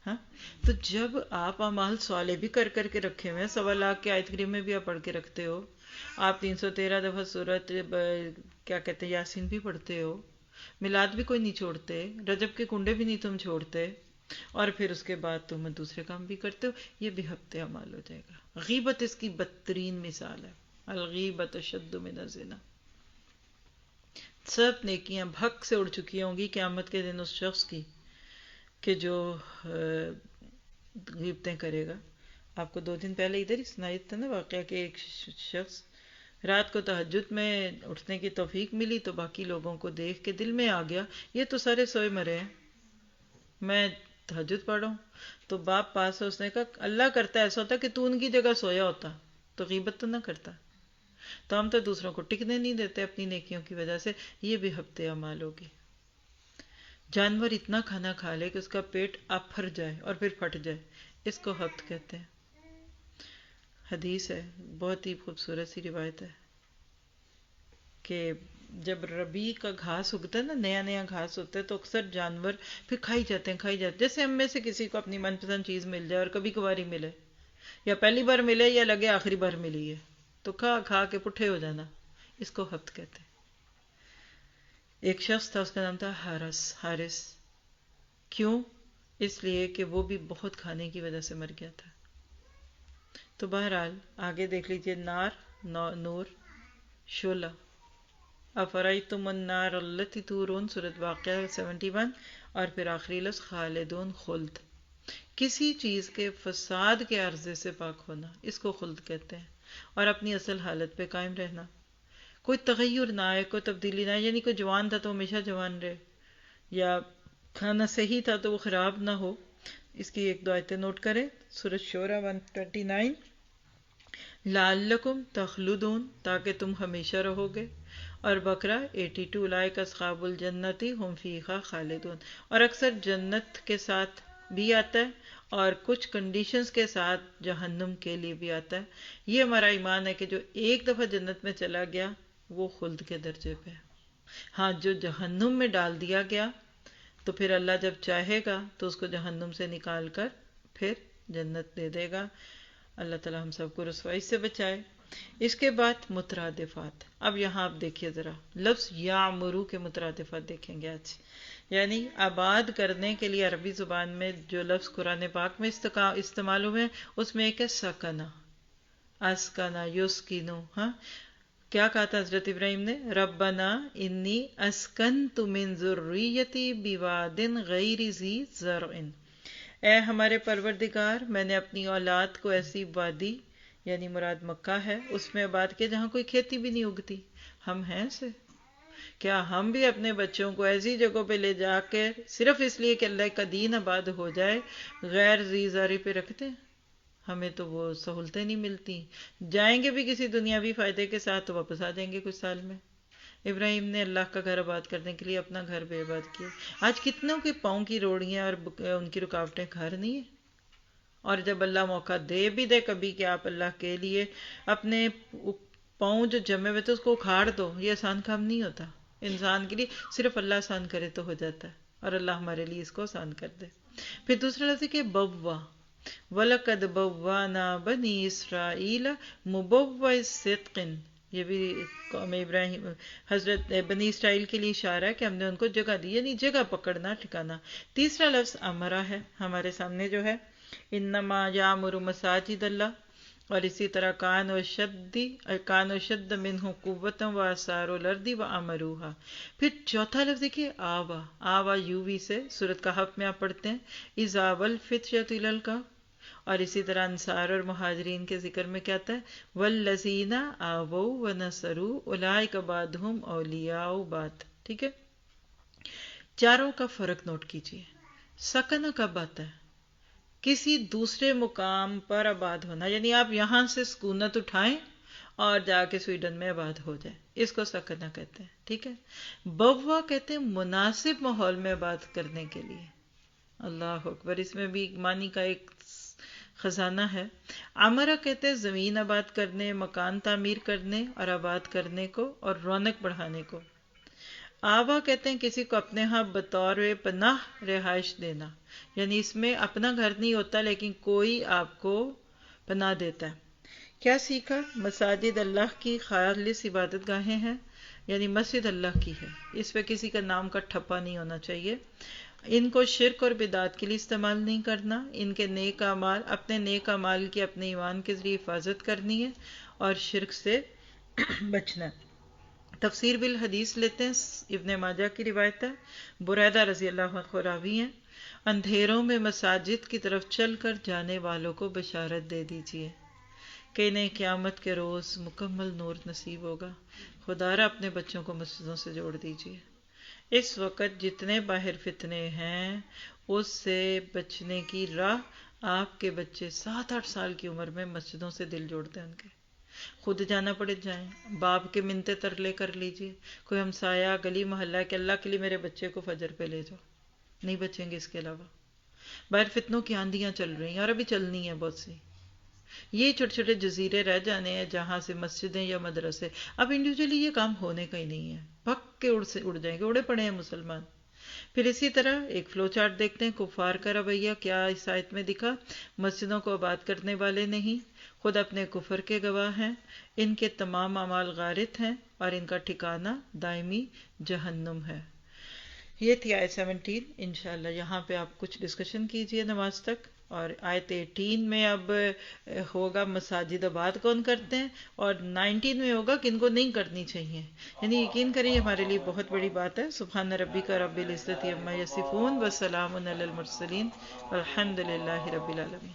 ہاں، تو جب آپ اعمال صالح بھی کر کے رکھے ہوئے ہیں، 1.25 لاکھ کے آیت کریم میں بھی آپ پڑھ کے رکھتے ہو، آپ 313 دفعہ سورت کیا کہتے ہیں یاسین بھی پڑھتے ہو، میلاد بھی کوئی نہیں چھوڑتے، رجب کے کنڈے بھی نہیں تم چھوڑتے، اور پھر اس کے بعد تم دوسرے کام بھی کرتے ہو، یہ بھی ہفتے اعمال ہو جائے گا. غیبت اس کی بدترین مثال ہے. الغیبت اشد من الزنا. سب نیکیاں بھگ سے اڑ چکی ہوں گی قیامت کے دن اس شخص کی کہ جو غیبتیں کرے گا. آپ کو 2 دن پہلے ادھر ہی سنائی تھا نا واقعہ کہ ایک شخص رات کو تہجد میں اٹھنے کی توفیق ملی تو باقی لوگوں کو دیکھ کے دل میں آ گیا یہ تو سارے سوئے مرے ہیں، میں تہجد پڑھا ہوں. تو باپ پاس ہے، اس نے کہا اللہ کرتا ایسا ہوتا کہ تو ان کی جگہ سویا ہوتا تو غیبت تو نہ کرتا. تو ہم تو دوسروں کو ٹکنے نہیں دیتے اپنی نیکیوں کی وجہ سے. یہ بھی ہفتے اعمال ہوگی. جانور اتنا کھانا کھا لے کہ اس کا پیٹ پھر جائے اور پھر پھٹ جائے، اس کو ہفت کہتے ہیں. حدیث ہے، بہت ہی خوبصورت سی روایت ہے کہ جب ربیع کا گھاس اگتا ہے نا، نیا گھاس ہوتا ہے تو اکثر جانور پھر کھائی جاتے ہیں. جیسے ہم میں سے کسی کو اپنی من پسند چیز مل جائے اور کبھی کبھاری ملے، یا پہلی بار ملے یا لگے آخری بار ملی ہے، تو کھا کے پٹھے ہو جانا، اس کو ہفت کہتے ہیں. ایک شخص تھا، اس کا نام تھا حارث. کیوں؟ اس لیے کہ وہ بھی بہت کھانے کی وجہ سے مر گیا تھا. تو بہرحال آگے دیکھ لیجئے، نور شعلہ. افرأیتم النار التی تورون، سورۃ واقعہ 71، اور پھر آخری لفظ خالدون، خلد. کسی چیز کے فساد کے عرضے سے پاک ہونا، اس کو خلد کہتے ہیں. اور اپنی اصل حالت پہ قائم رہنا، کوئی تغیر نہ آئے، کوئی تبدیلی نہ آئے. یعنی کوئی جوان تھا تو ہمیشہ جوان رہے، یا کھانا صحیح تھا تو وہ خراب نہ ہو. اس کی 1-2 آیتیں نوٹ کریں. سورۃ شورى 129، لعلکم تخلدون، تاکہ تم ہمیشہ رہو گے. اور بقرہ 82، اولئک اصحاب الجنۃ ھم فیہا خالدون. اور اکثر جنت کے ساتھ بھی آتا ہے اور کچھ کنڈیشنز کے ساتھ جہنم کے لیے بھی آتا ہے. یہ ہمارا ایمان ہے کہ جو ایک دفعہ جنت میں چلا گیا وہ خلد کے درجے پہ. ہاں، جو جہنم میں ڈال دیا گیا تو پھر اللہ جب چاہے گا تو اس کو جہنم سے نکال کر پھر جنت دے دے گا. اللہ تعالی ہم سب کو رسوائی سے بچائے. اس کے بعد مترادفات. اب یہاں آپ دیکھیے ذرا لفظ یعمرو کے مترادفات دیکھیں گے آج. یعنی آباد کرنے کے لیے عربی زبان میں جو لفظ قرآن پاک میں استعمال ہوئے ہیں اس میں ایک ہے سکنا، اسکنا، یسکنو. ہاں، کیا کہا تھا حضرت ابراہیم نے؟ ربنا انی اسکنت من ذریتی بواد غیر ذی زرع. اے ہمارے پروردگار، میں نے اپنی اولاد کو ایسی وادی، یعنی مراد مکہ ہے، اس میں آباد کیا جہاں کوئی کھیتی بھی نہیں اگتی. ہم ہیں ایسے؟ کیا ہم بھی اپنے بچوں کو ایسی جگہوں پہ لے جا کے صرف اس لیے کہ اللہ کا دین آباد ہو جائے غیر ذی زرع پہ رکھتے ہیں؟ ہمیں تو وہ سہولتیں نہیں ملتی. جائیں گے بھی کسی دنیاوی فائدے کے ساتھ تو واپس آ جائیں گے کچھ سال میں. ابراہیم نے اللہ کا گھر آباد کرنے کے لیے اپنا گھر بے آباد کیا. آج کتنوں کے پاؤں کی روڑیاں اور ان کی رکاوٹیں گھر نہیں ہے، اور جب اللہ موقع دے بھی دے کبھی کہ آپ اللہ کے لیے اپنے پاؤں جو جمے ہوئے تھے اس کو اکھاڑ دو، یہ آسان کام نہیں ہوتا انسان کے لیے، صرف اللہ آسان کرے تو ہو جاتا ہے، اور اللہ ہمارے لیے اس کو آسان کر دے۔ پھر دوسرا لفظ ہے کہ بوا، وَلَقَدْ بَوَّأْنَا بَنِي إِسْرَائِيلَ مُبَوَّئَ صِدْقٍ، یہ بھی قوم ابراہیم حضرت بنی اسرائیل کے لیے اشارہ ہے کہ ہم نے ان کو جگہ دی، یعنی جگہ پکڑنا، ٹھکانا۔ تیسرا لفظ امرا ہے ہمارے سامنے جو ہے، انما یامر مساجد اللہ، اور اسی طرح کان و شد منہ قوتا و آثار الارض و امروہا۔ پھر چوتھا لفظ دیکھیے آوا، آوا یووی سے سورۃ کہف میں آپ پڑھتے ہیں، اذا والفتیۃ الی الکہف، اور اسی طرح انصار اور مہاجرین کے ذکر میں کیا آتا ہے، والذین آووا ونصروا اولئک بعضهم اولیاء بعض۔ ٹھیک ہے، چاروں کا فرق نوٹ کیجیے۔ سکن کب آتا ہے؟ کسی دوسرے مقام پر آباد ہونا، یعنی آپ یہاں سے سکونت اٹھائیں اور جا کے سویڈن میں آباد ہو جائیں، اس کو سکنا کہتے ہیں۔ ٹھیک ہے، بوا کہتے ہیں مناسب ماحول میں آباد کرنے کے لیے۔ اللہ اکبر، اس میں بھی معنی کا ایک خزانہ ہے۔ عمرہ کہتے ہیں زمین آباد کرنے، مکان تعمیر کرنے اور آباد کرنے کو اور رونق بڑھانے کو۔ آوا کہتے ہیں کسی کو اپنے ہاں بطور پناہ رہائش دینا، یعنی اس میں اپنا گھر نہیں ہوتا لیکن کوئی آپ کو پناہ دیتا ہے۔ کیا سیکھا؟ مساجد اللہ کی خالص عبادت گاہیں ہیں، یعنی مسجد اللہ کی ہے، اس پہ کسی کا نام کا ٹھپا نہیں ہونا چاہیے۔ ان کو شرک اور بدعات کے لیے استعمال نہیں کرنا، ان کے نیک اعمال، اپنے نیک اعمال کی اپنے ایمان کے ذریعے حفاظت کرنی ہے اور شرک سے بچنا ہے۔ تفسیر بالحدیث لیتے ہیں، ابن ماجہ کی روایت ہے، بریدہ رضی اللہ عنہ راوی ہیں، اندھیروں میں مساجد کی طرف چل کر جانے والوں کو بشارت دے دیجیے کہ انہیں قیامت کے روز مکمل نور نصیب ہوگا۔ خدا را اپنے بچوں کو مسجدوں سے جوڑ دیجیے۔ اس وقت جتنے باہر فتنے ہیں اس سے بچنے کی راہ، آپ کے بچے 7-8 سال کی عمر میں مسجدوں سے دل جوڑتے ہیں ان کے، خود جانا پڑے جائیں، باپ کے منتے ترلے کر لیجئے، کوئی ہمسایہ گلی محلہ کہ اللہ کے لیے میرے بچے کو فجر پہ لے جاؤ، نہیں بچیں گے اس کے علاوہ۔ باہر فتنوں کی آندیاں چل رہی ہیں اور ابھی چلنی ہیں بہت سی۔ یہ چھوٹے چھوٹے جزیرے رہ جانے ہیں جہاں سے مسجدیں یا مدرسے، اب انڈیویجولی یہ کام ہونے کا ہی نہیں ہے، بھگ کے اڑ جائیں گے، اڑے پڑے ہیں مسلمان۔ پھر اسی طرح ایک فلو چارٹ دیکھتے ہیں، کفار کا رویہ کیا اس آیت میں دکھا، مسجدوں کو آباد کرنے والے نہیں، خود اپنے کفر کے گواہ ہیں، ان کے تمام اعمال غارت ہیں اور ان کا ٹھکانہ دائمی جہنم ہے۔ یہ تھی آیت 17۔ انشاءاللہ یہاں پہ آپ کچھ ڈسکشن کیجئے نماز تک، اور آیت 18 میں اب ہوگا مساجد آباد کون کرتے ہیں، اور 19 میں ہوگا کن کو نہیں کرنی چاہیے، یعنی یقین کریے ہمارے لیے بہت بڑی بات ہے۔ سبحان ربک رب العزت عما یصفون وسلام علی المرسلین والحمد للہ رب العالمین۔